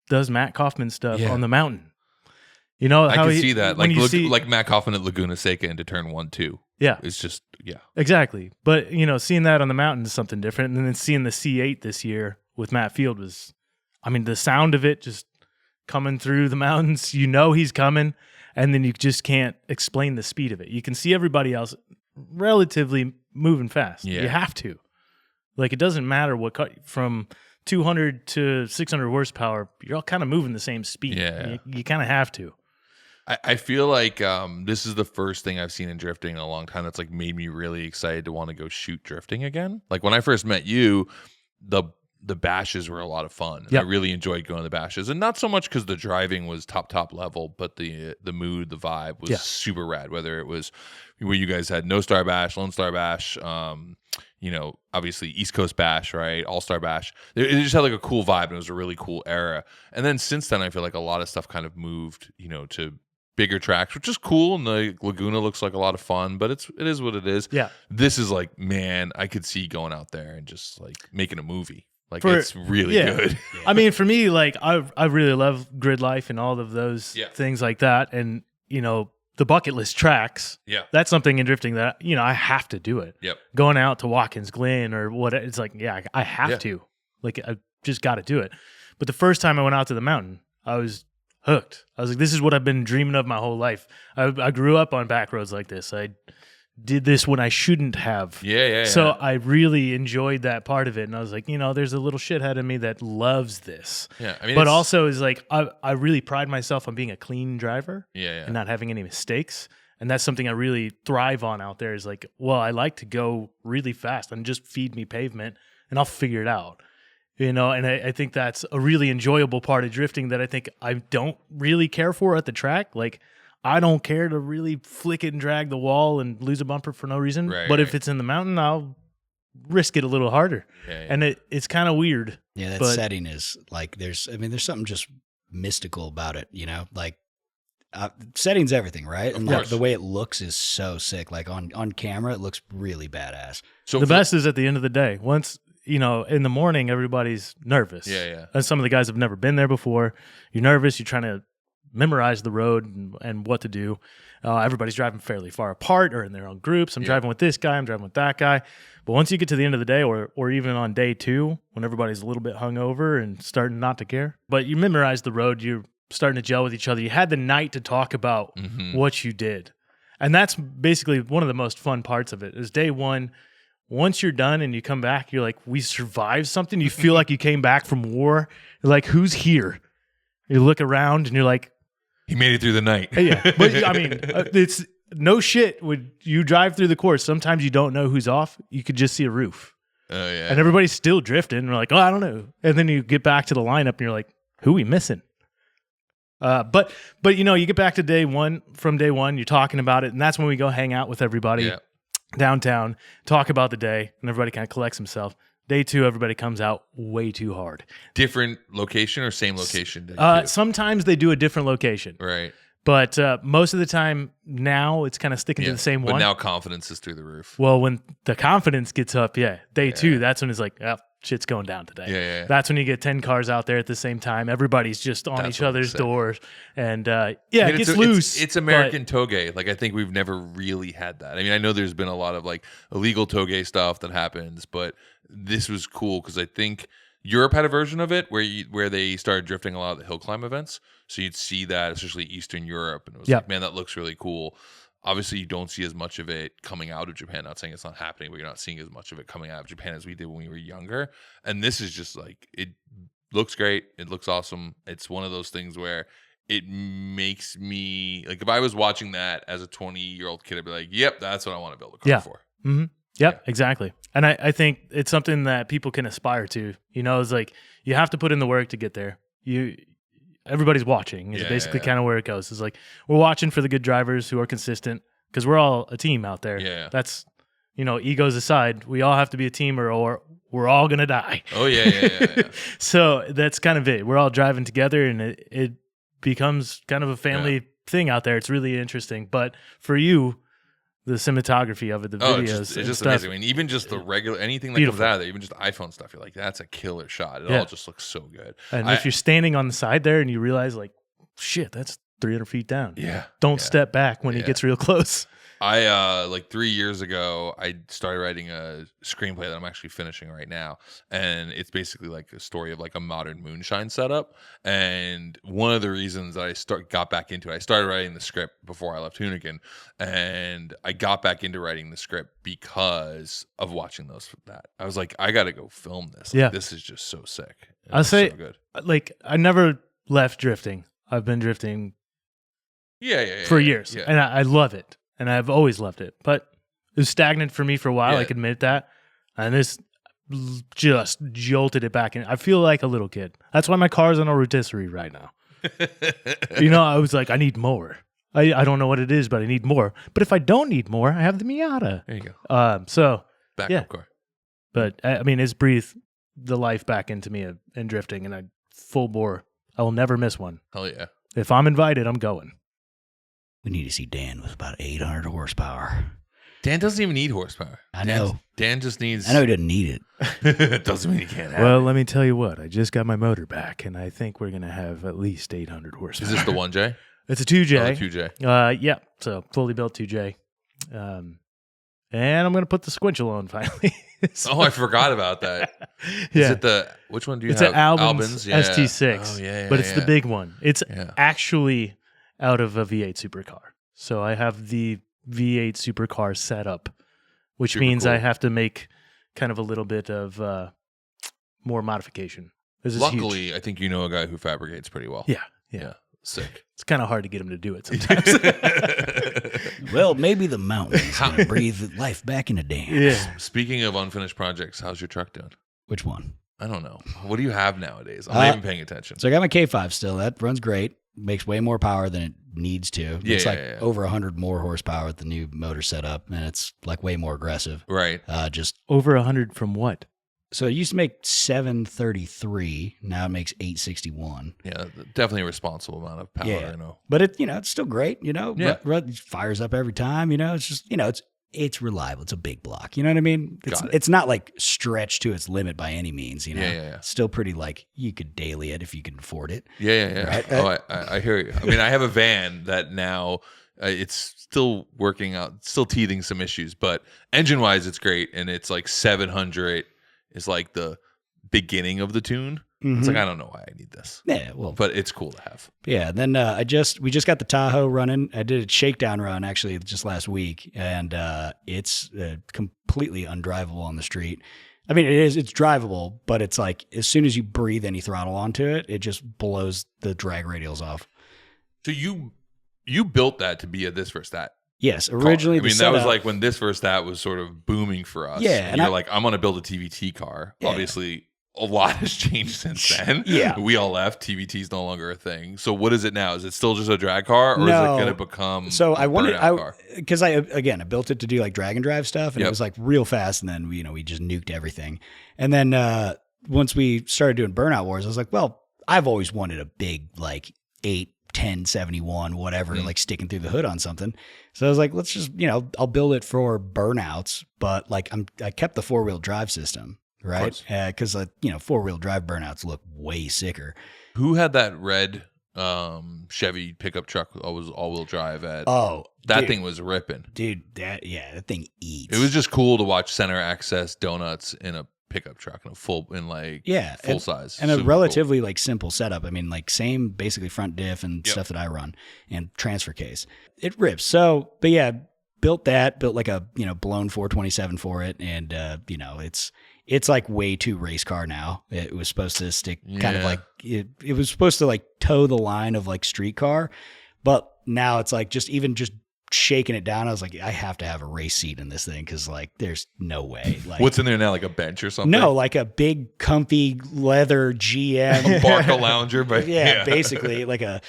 does Matt Kaufman stuff on the mountain. You know I how can see that. Like Matt Kaufman at Laguna Seca into turn 1-2. Yeah. It's just, Exactly. But, seeing that on the mountain is something different. And then seeing the C8 this year with Matt Field was, the sound of it just coming through the mountains, he's coming, and then you just can't explain the speed of it. You can see everybody else relatively moving fast. Yeah. You have to. Like, it doesn't matter from 200 to 600 horsepower, you're all kind of moving the same speed. Yeah. You kind of have to. I feel like this is the first thing I've seen in drifting in a long time that's like made me really excited to want to go shoot drifting again. Like when I first met you, the bashes were a lot of fun. Yep. I really enjoyed going to the bashes, and not so much because the driving was top level, but the mood, the vibe was super rad. Whether it was where you guys had No Star Bash, Lone Star Bash, obviously East Coast Bash, right, All Star Bash. It just had like a cool vibe, and it was a really cool era. And then since then, I feel like a lot of stuff kind of moved, to bigger tracks, which is cool, and the Laguna looks like a lot of fun, but it is what it is. Yeah, this is like, man, I could see going out there and just like making a movie. Like it's really good. Yeah. For me, like I really love grid life and all of those things like that, and the bucket list tracks. Yeah, that's something in drifting that I have to do it. Yep, going out to Watkins Glen or what, it's like I have to. Like I just got to do it. But the first time I went out to the mountain, I was hooked. I was like, this is what I've been dreaming of my whole life. I grew up on back roads like this. I did this when I shouldn't have. Yeah. So I really enjoyed that part of it. And I was like, there's a little shithead in me that loves this. Yeah. But also is like, I really pride myself on being a clean driver. Yeah. And not having any mistakes. And that's something I really thrive on out there is like, well, I like to go really fast and just feed me pavement and I'll figure it out. And I think that's a really enjoyable part of drifting that I think I don't really care for at the track. Like, I don't care to really flick it and drag the wall and lose a bumper for no reason. Right, but if it's in the mountain, I'll risk it a little harder. Yeah. And it's kind of weird. Yeah, that setting is like, there's something just mystical about it, like setting's everything, right? And the way it looks is so sick. Like on camera, it looks really badass. So the best is at the end of the day. Once, in the morning, everybody's nervous. Yeah. And some of the guys have never been there before. You're nervous. You're trying to memorize the road and what to do. Everybody's driving fairly far apart or in their own groups. I'm driving with this guy. I'm driving with that guy. But once you get to the end of the day or even on day 2, when everybody's a little bit hungover and starting not to care, but you memorize the road, you're starting to gel with each other. You had the night to talk about what you did. And that's basically one of the most fun parts of it is day 1. Once you're done and you come back, you're like, we survived something. You feel like you came back from war. You're like, who's here? You look around and you're like, he made it through the night. Yeah. But it's no shit. When you drive through the course, sometimes you don't know who's off. You could just see a roof. Oh, yeah. And everybody's still drifting. And we're like, oh, I don't know. And then you get back to the lineup and you're like, who are we missing? But you get back to day 1, from day 1, you're talking about it. And that's when we go hang out with everybody downtown, talk about the day, and everybody kind of collects himself. Day 2, everybody comes out way too hard. Different location or same location? Sometimes they do a different location. Right. But most of the time now it's kind of sticking to the same but one. now confidence is through the roof. Well, when the confidence gets up, day 2, that's when it's like, oh, shit's going down today. Yeah. That's when you get 10 cars out there at the same time. Everybody's just on each other's doors. And it gets loose. It's American toge. Like, I think we've never really had that. I mean, I know there's been a lot of like illegal toge stuff that happens, but this was cool because I think Europe had a version of it where they started drifting a lot of the hill climb events. So you'd see that, especially Eastern Europe, and it was like, man, that looks really cool. Obviously, you don't see as much of it coming out of Japan. Not saying it's not happening, but you're not seeing as much of it coming out of Japan as we did when we were younger. And this is just like, it looks great. It looks awesome. It's one of those things where it makes me, like, if I was watching that as a 20-year-old kid, I'd be like, yep, that's what I want to build a car for. Mm-hmm. Yep, exactly. And I think it's something that people can aspire to. You know, it's like, you have to put in the work to get there. Everybody's watching is basically kind of where it goes. It's like, we're watching for the good drivers who are consistent, because we're all a team out there. Yeah. That's, egos aside, we all have to be a team or we're all going to die. Oh, yeah. So that's kind of it. We're all driving together, and it becomes kind of a family thing out there. It's really interesting. But for you, the cinematography of it, the videos, it's just amazing. I mean, even just the regular, anything that comes out of there, even just iPhone stuff, you're like, that's a killer shot. It all just looks so good. And if you're standing on the side there and you realize, like, shit, that's 300 feet down. Yeah. Don't step back when it gets real close. I like 3 years ago, I started writing a screenplay that I'm actually finishing right now, and it's basically like a story of like a modern moonshine setup. And one of the reasons that I got back into it, I started writing the script before I left Hoonigan, and I got back into writing the script because of watching that. I was like, I got to go film this. Like, this is just so sick. I'll say, so good. Like, I never left drifting. I've been drifting for years, and I love it. And I've always loved it, but it was stagnant for me for a while. I can admit that. And this just jolted it back in. I feel like a little kid. That's why my car's on a rotisserie right now. I was like, I need more. I don't know what it is, but I need more. But if I don't need more, I have the Miata. There you go. So backup car. But I mean, it's breathed the life back into me in drifting, and I full bore. I will never miss one. Hell yeah. If I'm invited, I'm going. We need to see Dan with about 800 horsepower. Dan doesn't even need horsepower. I know. Dan just needs... I know he doesn't need it. It doesn't mean he can't have it. Well, let me tell you what. I just got my motor back, and I think we're going to have at least 800 horsepower. Is this the 1J? It's a 2J. Oh, 2J. Yeah. So fully built 2J. And I'm going to put the squinchel on finally. Oh, I forgot about that. Is it which one do you have? It's an Albin's ST6. Oh, yeah. But it's the big one. It's actually out of a V8 supercar. So I have the V8 supercar setup, which means I have to make kind of a little bit of more modification. Luckily, I think you know a guy who fabricates pretty well. Yeah. Sick. It's kind of hard to get him to do it sometimes. Well, maybe the mountains can breathe life back into Dan. Yeah. Speaking of unfinished projects, how's your truck doing? Which one? I don't know. What do you have nowadays? I'm not even paying attention. So I got my K5 still. That runs great. Makes way more power than it needs to. It's over 100 more horsepower with the new motor setup, and it's like way more aggressive. Right. Just over 100 from what? So it used to make 733. Now it makes 861. Yeah, definitely a responsible amount of power. Yeah. I know. But it's still great. It fires up every time. It's just it's reliable. It's a big block. You know what I mean? It's not like stretched to its limit by any means. Yeah. It's still pretty like you could daily it if you can afford it. Yeah. Right? Oh, I hear you. I mean, I have a van that now it's still working out, still teething some issues, but engine wise, it's great, and it's like 700 is like the beginning of the tune. Mm-hmm. It's like, I don't know why I need this. Yeah, well, but it's cool to have. Yeah. Then we just got the Tahoe running. I did a shakedown run actually just last week, and it's completely undrivable on the street. I mean, it's drivable, but it's like as soon as you breathe any throttle onto it, it just blows the drag radials off. So you built that to be a this versus that. Yes, originally. Car. I mean, that was like when this versus that was sort of booming for us. Yeah, and you're like, I'm going to build a TVT car. Yeah. Obviously, a lot has changed since then. Yeah, we all left. TVT is no longer a thing. So what is it now? Is it still just a drag car, or is it going to become? So I wanted because I built it to do like drag and drive stuff, and it was like real fast, and then we just nuked everything. And then once we started doing Burnout Wars, I was like, well, I've always wanted a big like 8 1071, whatever, like sticking through the hood on something. So I was like, let's just, I'll build it for burnouts, but like I kept the 4-wheel drive system, right? Because 4-wheel drive burnouts look way sicker. Who had that red Chevy pickup truck that was all-wheel drive at? Oh, that thing was ripping. Dude, that thing eats. It was just cool to watch center access donuts in a pickup truck in full size. And a relatively like simple setup. I mean, like same basically front diff and stuff that I run and transfer case. It rips. So, but yeah, built like a, blown 427 for it. And, it's like way too race car now. It was supposed to stick kind of like, it was supposed to like toe the line of like street car. But now it's like just shaking it down. I was like, I have to have a race seat in this thing because like there's no way. Like, what's in there now? Like a bench or something? No, like a big comfy leather GM. A Barca Lounger, but basically like a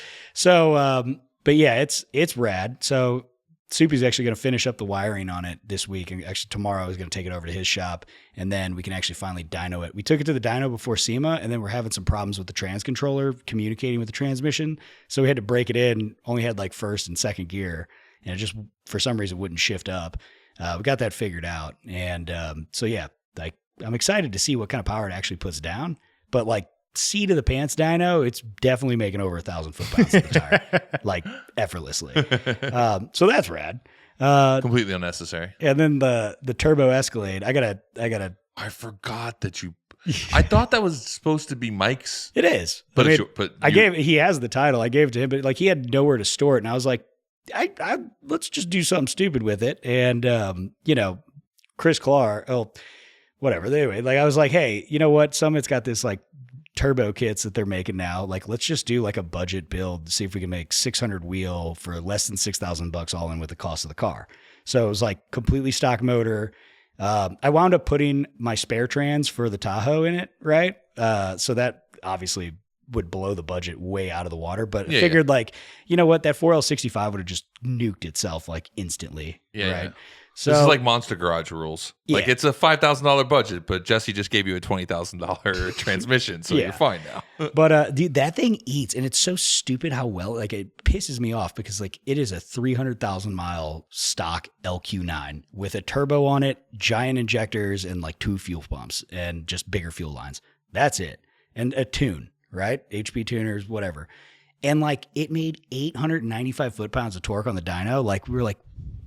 but yeah, it's rad. So Soupy's actually going to finish up the wiring on it this week, and actually tomorrow he's going to take it over to his shop, and then we can actually finally dyno it. We took it to the dyno before SEMA, and then we're having some problems with the trans controller communicating with the transmission, so we had to break it in. Only had like first and second gear, and it just for some reason wouldn't shift up. We got that figured out, and so yeah, like I'm excited to see what kind of power it actually puts down. But like seat of the pants dyno, it's definitely making over 1,000 foot-pounds of the tire, like effortlessly. So that's rad. Completely unnecessary. And then the turbo Escalade, I gotta. I forgot that you. I thought that was supposed to be Mike's. It is, but he has the title. I gave it to him, but like he had nowhere to store it, and I was like, I let's just do something stupid with it. And Chris Clark, whatever. Anyway, like I was like, hey, you know what? Summit's got this like turbo kits that they're making now. Like, let's just do like a budget build to see if we can make 600 wheel for less than $6,000 all in with the cost of the car. So it was like completely stock motor. I wound up putting my spare trans for the Tahoe in it, right? So that obviously would blow the budget way out of the water, but I figured like, you know what, that 4L65 would have just nuked itself like instantly, right? Yeah. So this is like Monster Garage rules. Like it's a $5,000 budget, but Jesse just gave you a $20,000 transmission, so you're fine now. But dude, that thing eats, and it's so stupid how well. Like it pisses me off because like it is a 300,000 mile stock LQ9 with a turbo on it, giant injectors, and like 2 fuel pumps and just bigger fuel lines. That's it, and a tune, right? HP tuners, whatever. And like it made 895 foot-pounds of torque on the dyno. Like we were like,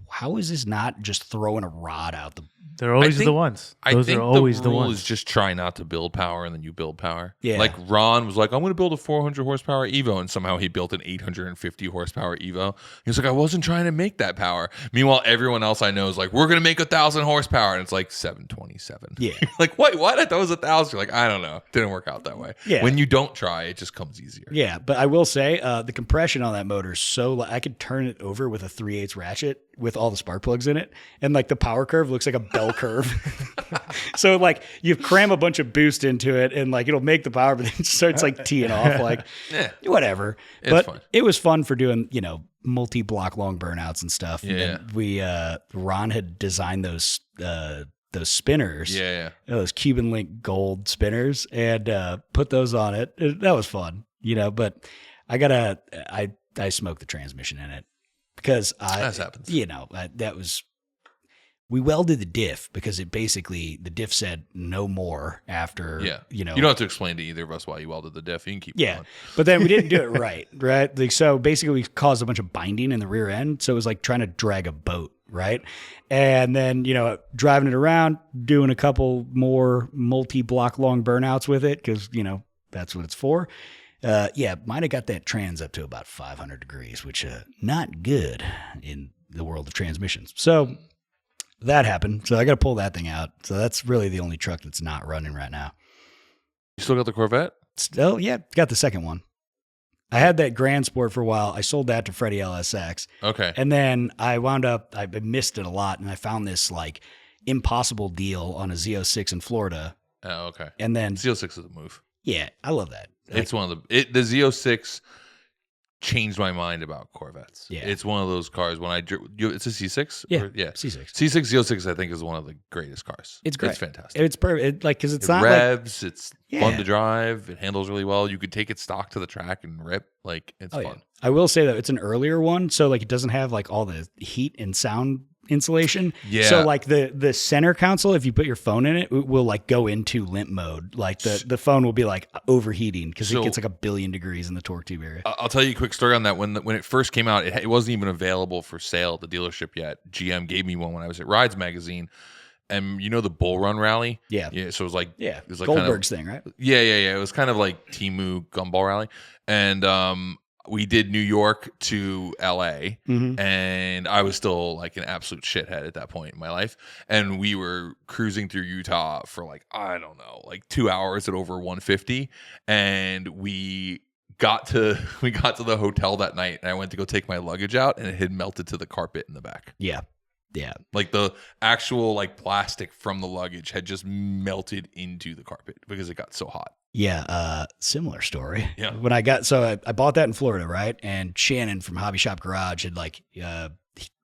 how is this not just throwing a rod out the? They're always the ones. Those are always the ones. Is just try not to build power, and then you build power. Yeah. Like Ron was like, I'm going to build a 400 horsepower Evo, and somehow he built an 850 horsepower Evo. He was like, I wasn't trying to make that power. Meanwhile, everyone else I know is like, we're going to make 1,000 horsepower, and it's like 727. Yeah. Like what? I thought it was 1,000. You're like, I don't know. Didn't work out that way. Yeah. When you don't try, it just comes easier. Yeah, but I will say the compression on that motor is so I could turn it over with a 3/8 ratchet with all the spark plugs in it, and like the power curve looks like a bell curve. So like you cram a bunch of boost into it, and like it'll make the power, but then it starts like teeing off, like whatever. But fun. It was fun for doing multi-block long burnouts and stuff. Yeah. And we Ron had designed those spinners, those Cuban link gold spinners, and put those on it. That was fun, But I smoked the transmission in it. Because as happens. We welded the diff because it basically, the diff said no more after, You don't have to explain to either of us why you welded the diff. You can keep going. But then we didn't do it right? Like, so basically we caused a bunch of binding in the rear end. So it was like trying to drag a boat, right? And then, driving it around, doing a couple more multi-block long burnouts with it because, that's what it's for. Might have got that trans up to about 500 degrees, which not good in the world of transmissions. So that happened. So I got to pull that thing out. So that's really the only truck that's not running right now. You still got the Corvette? Still, got the second one. I had that Grand Sport for a while. I sold that to Freddie LSX. Okay. And then I wound up, I missed it a lot, and I found this like impossible deal on a Z06 in Florida. Oh, okay. And then Z06 is a move. Yeah, I love that. It's one of the Z06 changed my mind about Corvettes. Yeah. It's one of those cars when it's a C6? Yeah. C6 C6. Z06 I think is one of the greatest cars. It's great. It's fantastic. It's perfect. Like, because it's It not revs, it's Yeah. fun to drive, it handles really well. You could take it stock to the track and rip. Like, it's like, fun. I will say though, it's an earlier one, so like it doesn't have like all the heat and sound insulation. Yeah. So like the center console, if you put your phone in it, it will like go into limp mode. Like the phone will be like overheating because it gets like 1 billion degrees in the torque tube area. I'll tell you a quick story on that. When it first came out, it wasn't even available for sale at the dealership yet. GM gave me one when I was at Rides Magazine. And you know the Bull Run rally? Yeah. So it was like Goldberg's thing, right? Yeah. It was kind of like Temu Gumball Rally. And we did New York to LA. Mm-hmm. And I was still like an absolute shithead at that point in my life. And we were cruising through Utah for like, I don't know, like 2 hours at over 150. And we got to the hotel that night, and I went to go take my luggage out, and it had melted to the carpet in the back. Yeah. Yeah. Like the actual like plastic from the luggage had just melted into the carpet because it got so hot. Yeah, similar story. Yeah. When I bought that in Florida, right? And Shannon from Hobby Shop Garage had like he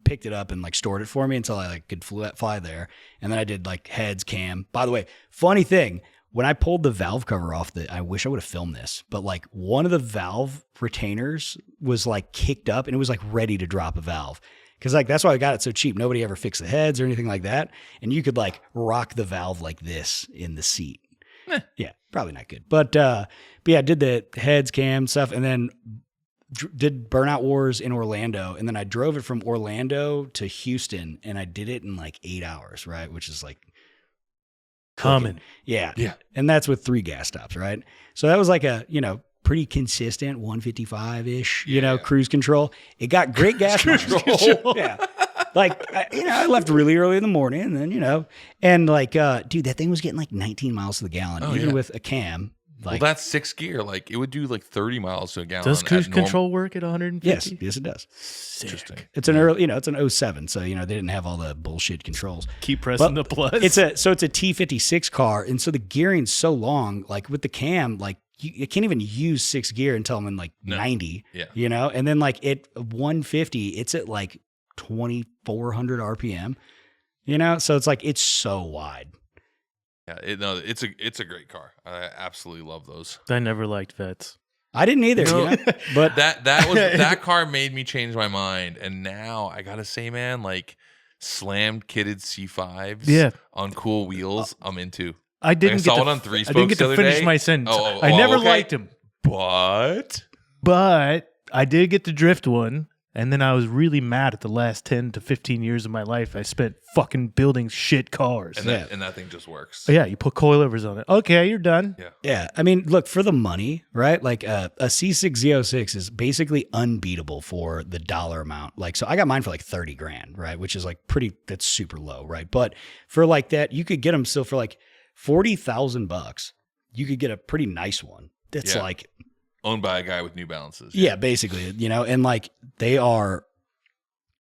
picked it up and like stored it for me until I like could fly there. And then I did like heads, cam. By the way, funny thing, when I pulled the valve cover off, I wish I would have filmed this, but like one of the valve retainers was like kicked up and it was like ready to drop a valve. Cause like, that's why I got it so cheap. Nobody ever fixed the heads or anything like that. And you could like rock the valve like this in the seat. Yeah, probably not good. But yeah, I did the heads, cam stuff, and then did Burnout Wars in Orlando. And then I drove it from Orlando to Houston, and I did it in like 8 hours, right? Which is like Common. Yeah. And that's with 3 gas stops, right? So that was like a, pretty consistent 155-ish, cruise control. It got great gas mileage. Yeah. Like, I left really early in the morning and then, and like, dude, that thing was getting like 19 miles to the gallon, even with a cam. Like, well, that's 6 gear. Like it would do like 30 miles to a gallon. Does cruise control work at 150? Yes, it does. Interesting. It's an early, it's an 07. So, they didn't have all the bullshit controls. Keep pressing the plus. It's a T56 car. And so the gearing's so long, like with the cam, like, you can't even use 6 gear until I'm in like 90, and then like at 150, it's at like 2,400 RPM, so it's like, it's so wide. Yeah, it's a great car. I absolutely love those. I never liked Vets. I didn't either, but that car made me change my mind. And now I gotta say, man, like slammed kitted C5s on cool wheels, I'm into. I didn't saw get one on 3 I Spokes didn't get the to other finish day. my sentence. Oh, I never okay. liked him, but I did get to drift one, and then I was really mad at the last 10 to 15 years of my life I spent fucking building shit cars. And that thing just works. Yeah, you put coilovers on it. Okay, you're done. Yeah. I mean, look, for the money, right? Like a C6 Z06 is basically unbeatable for the dollar amount. Like, so I got mine for like 30 grand, right? Which is like that's super low, right? But for like that, you could get them still for like $40,000. You could get a pretty nice one. That's like owned by a guy with New Balances. Yeah, basically, and like they are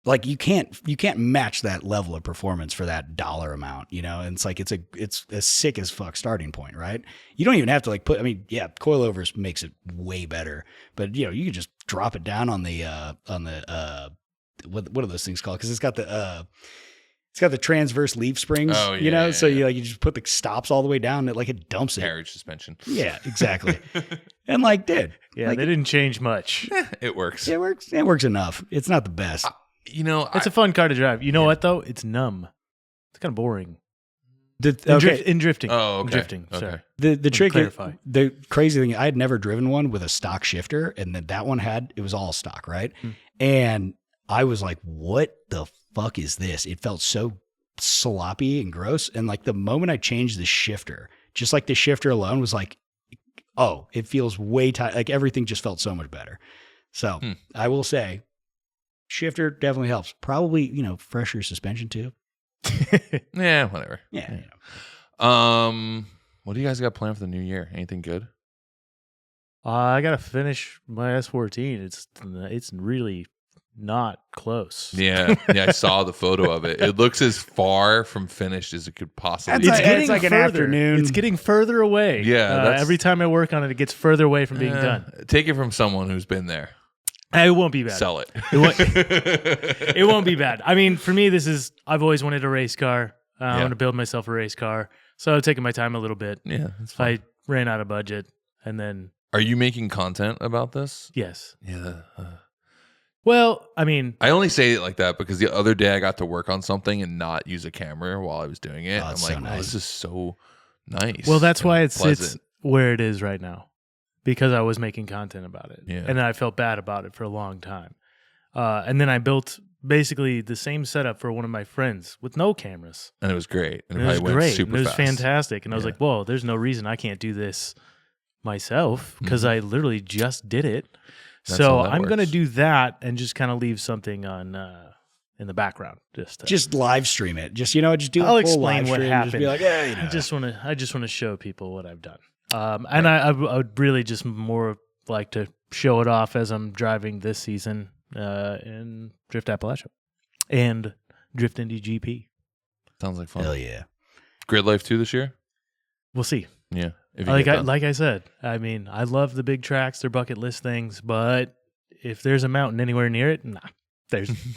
like you can't match that level of performance for that dollar amount, and it's like it's a sick as fuck starting point, right? You don't even have to like coilovers makes it way better, but you could just drop it down on the what are those things called? Because it's got the transverse leaf springs, so you just put the stops all the way down and it dumps it. Carriage suspension. Yeah, exactly. And like, dude. Yeah, like, they didn't change much. It works. It works enough. It's not the best. It's a fun car to drive. You know what though? It's numb. It's kind of boring. In drifting. Oh, okay. In drifting. Okay. Sorry. The trick, clarify. The crazy thing, I had never driven one with a stock shifter, and then that one it was all stock, right? And I was like, what the fuck is this? It felt so sloppy and gross. And like the moment I changed the shifter, just like the shifter alone was like, oh, it feels way tight. Like everything just felt so much better. So I will say shifter definitely helps. Probably, fresher suspension too. Yeah, whatever. Yeah. What do you guys got planned for the new year? Anything good? I got to finish my S14. It's really not close. Yeah, I saw the photo of it. It looks as far from finished as it could possibly. It's like an afternoon. It's getting further away. Yeah, every time I work on it, it gets further away from being done. Take it from someone who's been there. It won't be bad. Sell it. It won't be bad. I mean, for me, I've always wanted a race car. I want to build myself a race car. So I'm taking my time a little bit. Yeah, that's fine. I ran out of budget and then. Are you making content about this? Yes. Yeah. Well, I mean. I only say it like that because the other day I got to work on something and not use a camera while I was doing it. I'm like, wow, this is so nice. Well, that's why it pleasant. sits where it is right now. Because I was making content about it. Yeah. And I felt bad about it for a long time. And then I built basically the same setup for one of my friends with no cameras. And it was great. And it was went great. super And it was fast. fantastic. And I was like, whoa, there's no reason I can't do this myself because I literally just did it. That's so how that I'm going to works. do that and just kind of leave something on in the background. Just live stream it. Just, just do I'll a full explain live what stream. happened. Just be like, I just want to show people what I've done. And I would really just more like to show it off as I'm driving this season in Drift Appalachia and Drift Indy GP. Sounds like fun. Hell yeah. Grid Life 2 this year? We'll see. Yeah. If you Like get done. I said, I mean, I love the big tracks, they're bucket list things, but if there's a mountain anywhere near it, nah.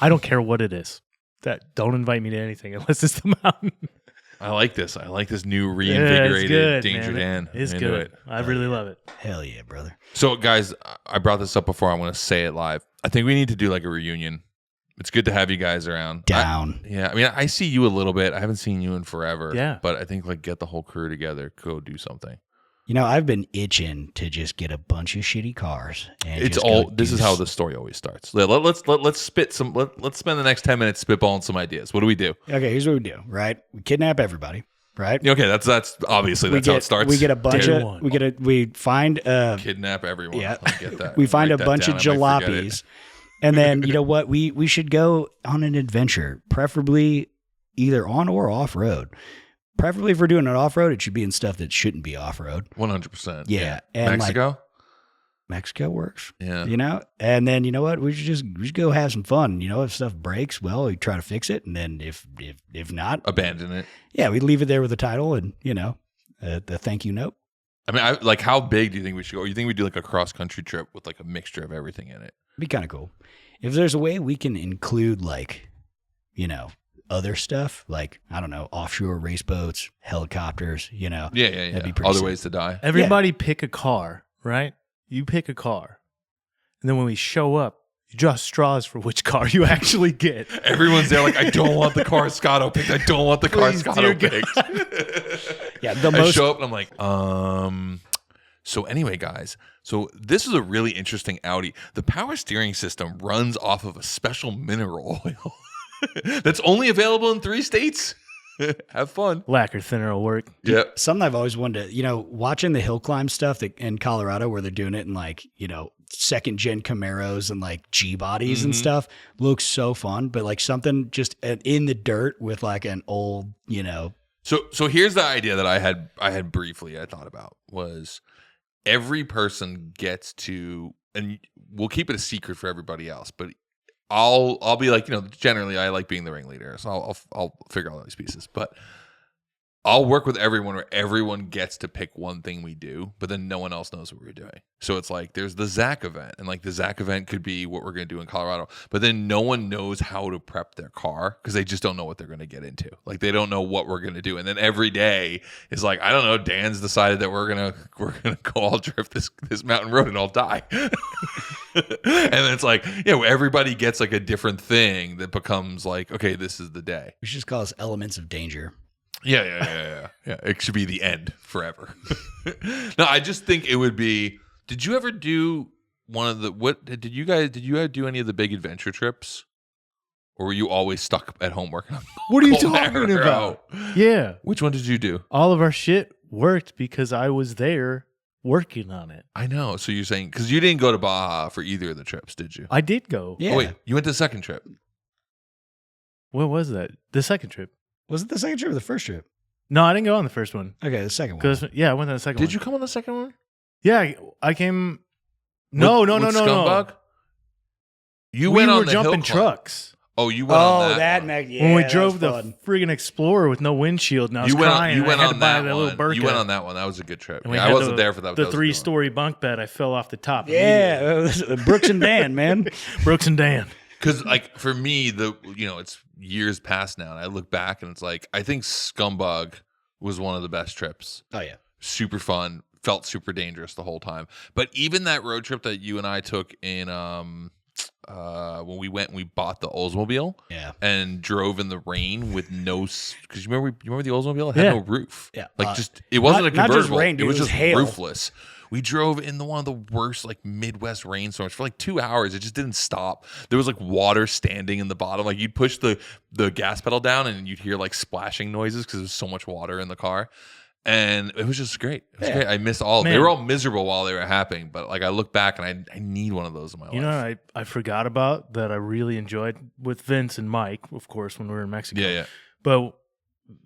I don't care what it is. Don't invite me to anything unless it's the mountain. I like this. I like this new reinvigorated good, Danger man. Dan. It's I'm into good. it. I really love it. Hell yeah, brother. So, guys, I brought this up before. I want to say it live. I think we need to do like a reunion. It's good to have you guys around. Down. I mean, I see you a little bit. I haven't seen you in forever. Yeah. But I think like get the whole crew together, go do something. I've been itching to just get a bunch of shitty cars. And It's just all. go This do is how the story always starts. Let's spit some. Let's spend the next 10 minutes spitballing some ideas. What do we do? Okay, here's what we do. Right, we kidnap everybody. Right. Okay, that's obviously that's how it starts. We get a bunch Day of. one. We find. Kidnap everyone. Yeah. I get that. We find Write a that bunch down. of I might forget it. jalopies, and then you know what? We should go on an adventure, preferably either on or off road. Preferably, if we're doing it off road, it should be in stuff that shouldn't be off road. 100%. Yeah, and Mexico. Mexico works. Yeah. And then you know what? We should go have some fun. If stuff breaks, well, we try to fix it, and then if not, Abandon it. yeah, we leave it there with the title and the thank you note. I mean, like, how big do you think we should go? Or you think we do like a cross country trip with like a mixture of everything in it? It'd be kind of cool if there's a way we can include other stuff like I don't know, offshore race boats, helicopters. Yeah. That'd be pretty Other sick. ways to die. Everybody pick a car, right? You pick a car. And then when we show up, you draw straws for which car you actually get. Everyone's there like, I don't want the car Scotto picked. I don't want the car Please, Scotto dear picked. Yeah, the I most. show up and I'm like, So anyway, guys, so this is a really interesting Audi. The power steering system runs off of a special mineral oil that's only available in 3 states. Have fun. Lacquer thinner will work. Yep. Something I've always wanted to, watching the hill climb stuff in Colorado where they're doing it in second gen Camaros and like G bodies and stuff looks so fun, but like something just in the dirt with like an old, So here's the idea that I had briefly I thought about was every person gets to, and we'll keep it a secret for everybody else, but I'll be like, generally I like being the ringleader, so I'll figure out all these pieces, but I'll work with everyone where everyone gets to pick one thing we do, but then no one else knows what we're doing. So it's like there's the Zach event, and like the Zach event could be what we're going to do in Colorado, but then no one knows how to prep their car because they just don't know what they're going to get into. Like they don't know what we're going to do, and then every day is like, I don't know, Dan's decided that we're gonna go all drift this mountain road and I'll die. And then it's like, everybody gets like a different thing that becomes like, okay, this is the day. we should just call us elements of danger. Yeah. It should be the end forever. No, I just think it would be. Did you ever do one of the? What did you guys do any of the big adventure trips, or were you always stuck at home working on? What are you Coalmaro? talking about? Yeah. Which one did you do? All of our shit worked because I was there working on it. I know. So you're saying because you didn't go to Baja for either of the trips, did you? I did go. Yeah. Oh, wait, you went to the second trip. What was that? The second trip. Was it the second trip or the first trip? No, I didn't go on the first one. Okay, the second one. Cause I went on the second one. Did you come on the second one? Yeah, I came. No. With Scumbag? You we went were on the jumping hill climb. trucks. Oh, you went on that. that one. Meg. Yeah, when we that drove was the fun. friggin' Explorer with no windshield. And I was You went on- crying. You went, crying. you and went I had to on buy that that little one. Burka. You went on that one. That was a good trip. And we Yeah, had I wasn't there for that. but The that was a good one. 3-story bunk bed. I fell off the top. immediately. Yeah, Brooks and Dan, man. Brooks and Dan. Because like for me, it's years past now, and I look back and it's like I think Scumbag was one of the best trips. Oh yeah. Super fun, felt super dangerous the whole time. But even that road trip that you and I took in when we went and we bought the Oldsmobile Yeah. and drove in the rain with no because you remember the Oldsmobile? It had Yeah. no roof. Yeah. Like it wasn't not a just convertible. rain, dude, it was it was just hail. roofless. We drove in one of the worst like Midwest rainstorms for like 2 hours. It just didn't stop. There was like water standing in the bottom. Like you'd push the gas pedal down and you'd hear like splashing noises because there's so much water in the car. And it was just great. It was great. I miss all. Man. They were all miserable while they were happening, but like I look back and I need one of those in my life. You know what I forgot about that I really enjoyed with Vince and Mike, of course, when we were in Mexico. Yeah. But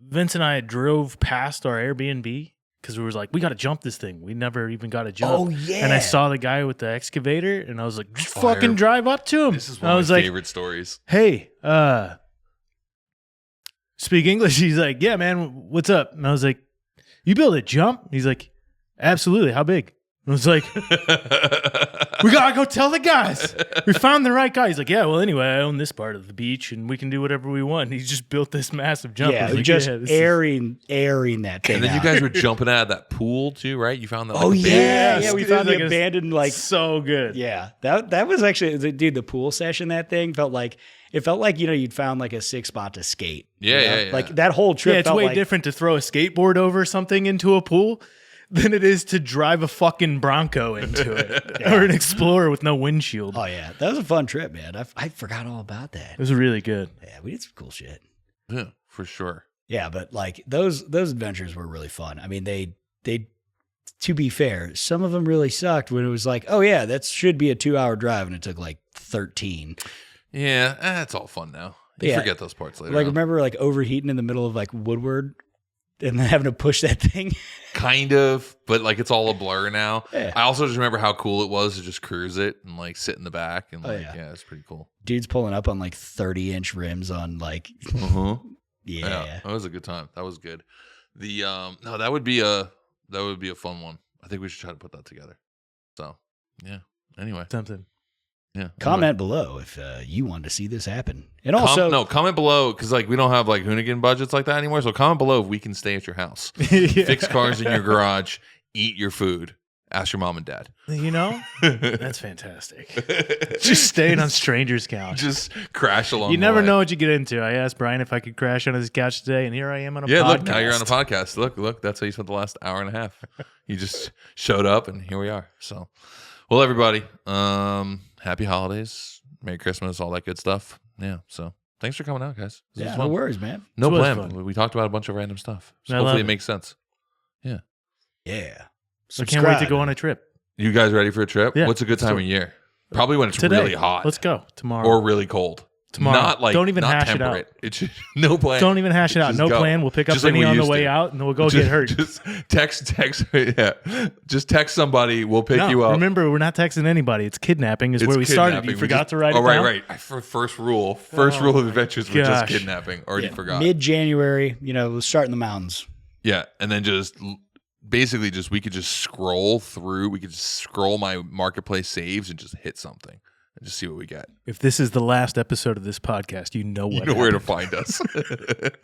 Vince and I drove past our Airbnb because we was like, we got to jump this thing. We never even got to jump. Oh, yeah. And I saw the guy with the excavator, and I was like, just Fire. fucking drive up to him. This is And one I of was my like, favorite stories. hey, speak English. He's like, yeah, man, what's up? And I was like, you build a jump? He's like, absolutely. How big? I was like, we gotta go tell the guys. We found the right guy. He's like, yeah, well, anyway, I own this part of the beach and we can do whatever we want. And he's just built this massive jump. I Yeah, was like, just this is- airing that thing. And then you out. guys were jumping out of that pool too, right? You found that. Oh like, yeah, we It found was the like a- abandoned like. so good. Yeah, that was actually dude. The pool session, that thing felt like you'd found like a 6 spot to skate. Yeah, you know? yeah. Like that whole trip. Yeah, it's felt way like, different to throw a skateboard over something into a pool than it is to drive a fucking Bronco into it or an Explorer with no windshield. Oh yeah, that was a fun trip, man. I forgot all about that. It was really good. Yeah, we did some cool shit. Yeah, for sure. Yeah, but like those adventures were really fun. I mean, they to be fair, some of them really sucked when it was like, oh yeah, that should be a 2-hour drive, and it took like 13. Yeah, it's all fun now. You Yeah. forget those parts later. Like on. remember like overheating in the middle of like Woodward, and then having to push that thing. Kind of, but like it's all a blur now. Yeah. I also just remember how cool it was to just cruise it and like sit in the back and Oh, like yeah. it's pretty cool. Dude's pulling up on like 30-inch rims on like Uh-huh. yeah. That was a good time. That was good. The no, that would be a fun one. I think we should try to put that together. So yeah. Anyway, Something. yeah. Comment below if you want to see this happen, and also Comment below because like we don't have like Hoonigan budgets like that anymore. So comment below if we can stay at your house, Yeah. fix cars in your garage, eat your food, ask your mom and dad. You know, that's fantastic. Just staying on strangers' couch. Just crash along. You the never way. know what you get into. I asked Brian if I could crash on his couch today, and here I am on a Yeah, podcast. look, now you're on a podcast. Look, that's how you spent the last hour and a half. You just showed up, and here we are. So, well, everybody, happy holidays, Merry Christmas, all that good stuff. Yeah. So, thanks for coming out, guys. This was yeah, fun. no worries, man. No This was plan. fun. We talked about a bunch of random stuff. So I love hopefully, it. it makes sense. Yeah, I can't wait to go Subscribe. on a trip. You guys ready for a trip? Yeah, What's a good time of year? Probably when it's Today. really hot Let's go tomorrow. or really cold. Tomorrow. Not like Don't even not hash it out. temperate. It's just, no plan. Don't even hash it out. Just No go. plan. We'll pick up Just like Vinny we on the used way to. out, and then we'll go Just- get hurt. Just text. Yeah, just text somebody. We'll pick No, you up. remember, we're not texting anybody. It's kidnapping. Is It's where we started. kidnapping. You We forgot just- to write oh, it down. right. First rule of adventures was just gosh. kidnapping. Already forgot. Mid-January, we'll start in the mountains. Yeah, and then just basically we could just scroll through. We could just scroll my marketplace saves and just hit something and just see what we get. If this is the last episode of this podcast, you know what. You know where to happened. find us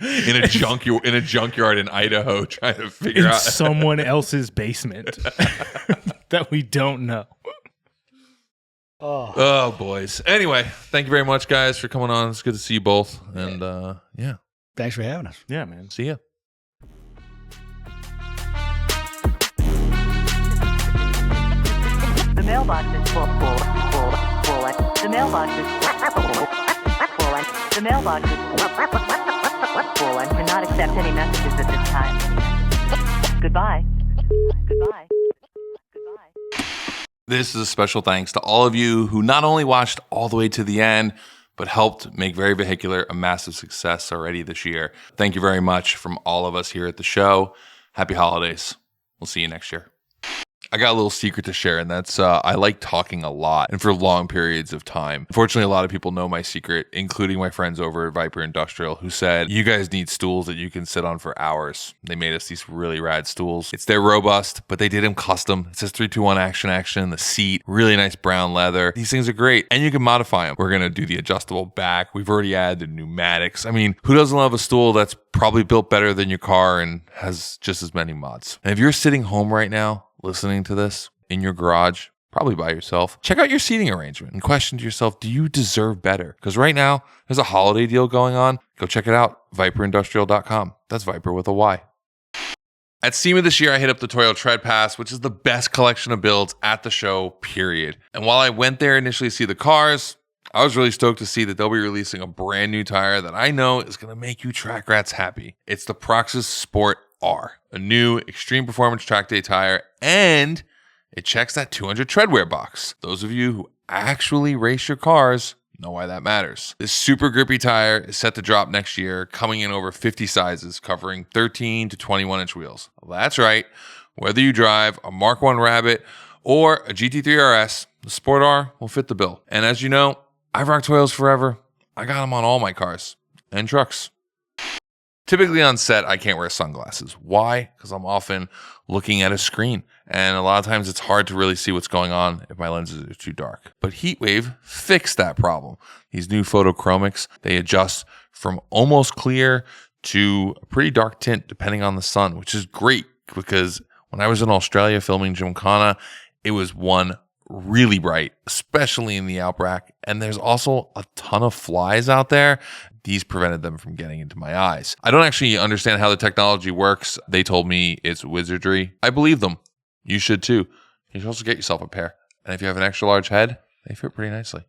in a junkyard in Idaho, trying to figure In out. someone else's basement that we don't know. Oh boys. Anyway, thank you very much, guys, for coming on. It's good to see you both, and yeah, Thanks for having us. Yeah, man. see ya. The mailbox is full. The mailbox is full. The mailbox is full and cannot accept any messages at this time. Goodbye. Goodbye. Goodbye. This is a special thanks to all of you who not only watched all the way to the end, but helped make Very Vehicular a massive success already this year. Thank you very much from all of us here at the show. Happy holidays. We'll see you next year. I got a little secret to share, and that's I like talking a lot and for long periods of time. Unfortunately, a lot of people know my secret, including my friends over at Vyper Industrial, who said, you guys need stools that you can sit on for hours. They made us these really rad stools. They're robust, but they did them custom. It says 3-2-1 action, the seat, really nice brown leather. These things are great, and you can modify them. We're going to do the adjustable back. We've already added the pneumatics. I mean, who doesn't love a stool that's probably built better than your car and has just as many mods? And if you're sitting home right now, listening to this in your garage, probably by yourself, check out your seating arrangement and question to yourself, do you deserve better? Because right now, there's a holiday deal going on. Go check it out, vyperindustrial.com. That's Vyper with a Y. At SEMA this year, I hit up the Toyo Tread Pass, which is the best collection of builds at the show, period. And while I went there initially to see the cars, I was really stoked to see that they'll be releasing a brand new tire that I know is going to make you track rats happy. It's the Proxys Sport R, a new extreme performance track day tire, and it checks that 200 treadwear box. Those of you who actually race your cars know why that matters. This super grippy tire is set to drop next year, coming in over 50 sizes, covering 13 to 21 inch wheels. Well, that's right. Whether you drive a Mark 1 Rabbit or a GT3 RS, the Sport R will fit the bill. And as you know, I've rocked Toyos forever. I got them on all my cars and trucks. Typically on set, I can't wear sunglasses. Why? Because I'm often looking at a screen. And a lot of times it's hard to really see what's going on if my lenses are too dark. But Heatwave fixed that problem. These new photochromics, they adjust from almost clear to a pretty dark tint depending on the sun, which is great because when I was in Australia filming Gymkhana, it was one really bright, especially in the Outback. And there's also a ton of flies out there. These prevented them from getting into my eyes. I don't actually understand how the technology works. They told me it's wizardry. I believe them. You should too. You should also get yourself a pair. And if you have an extra large head, they fit pretty nicely.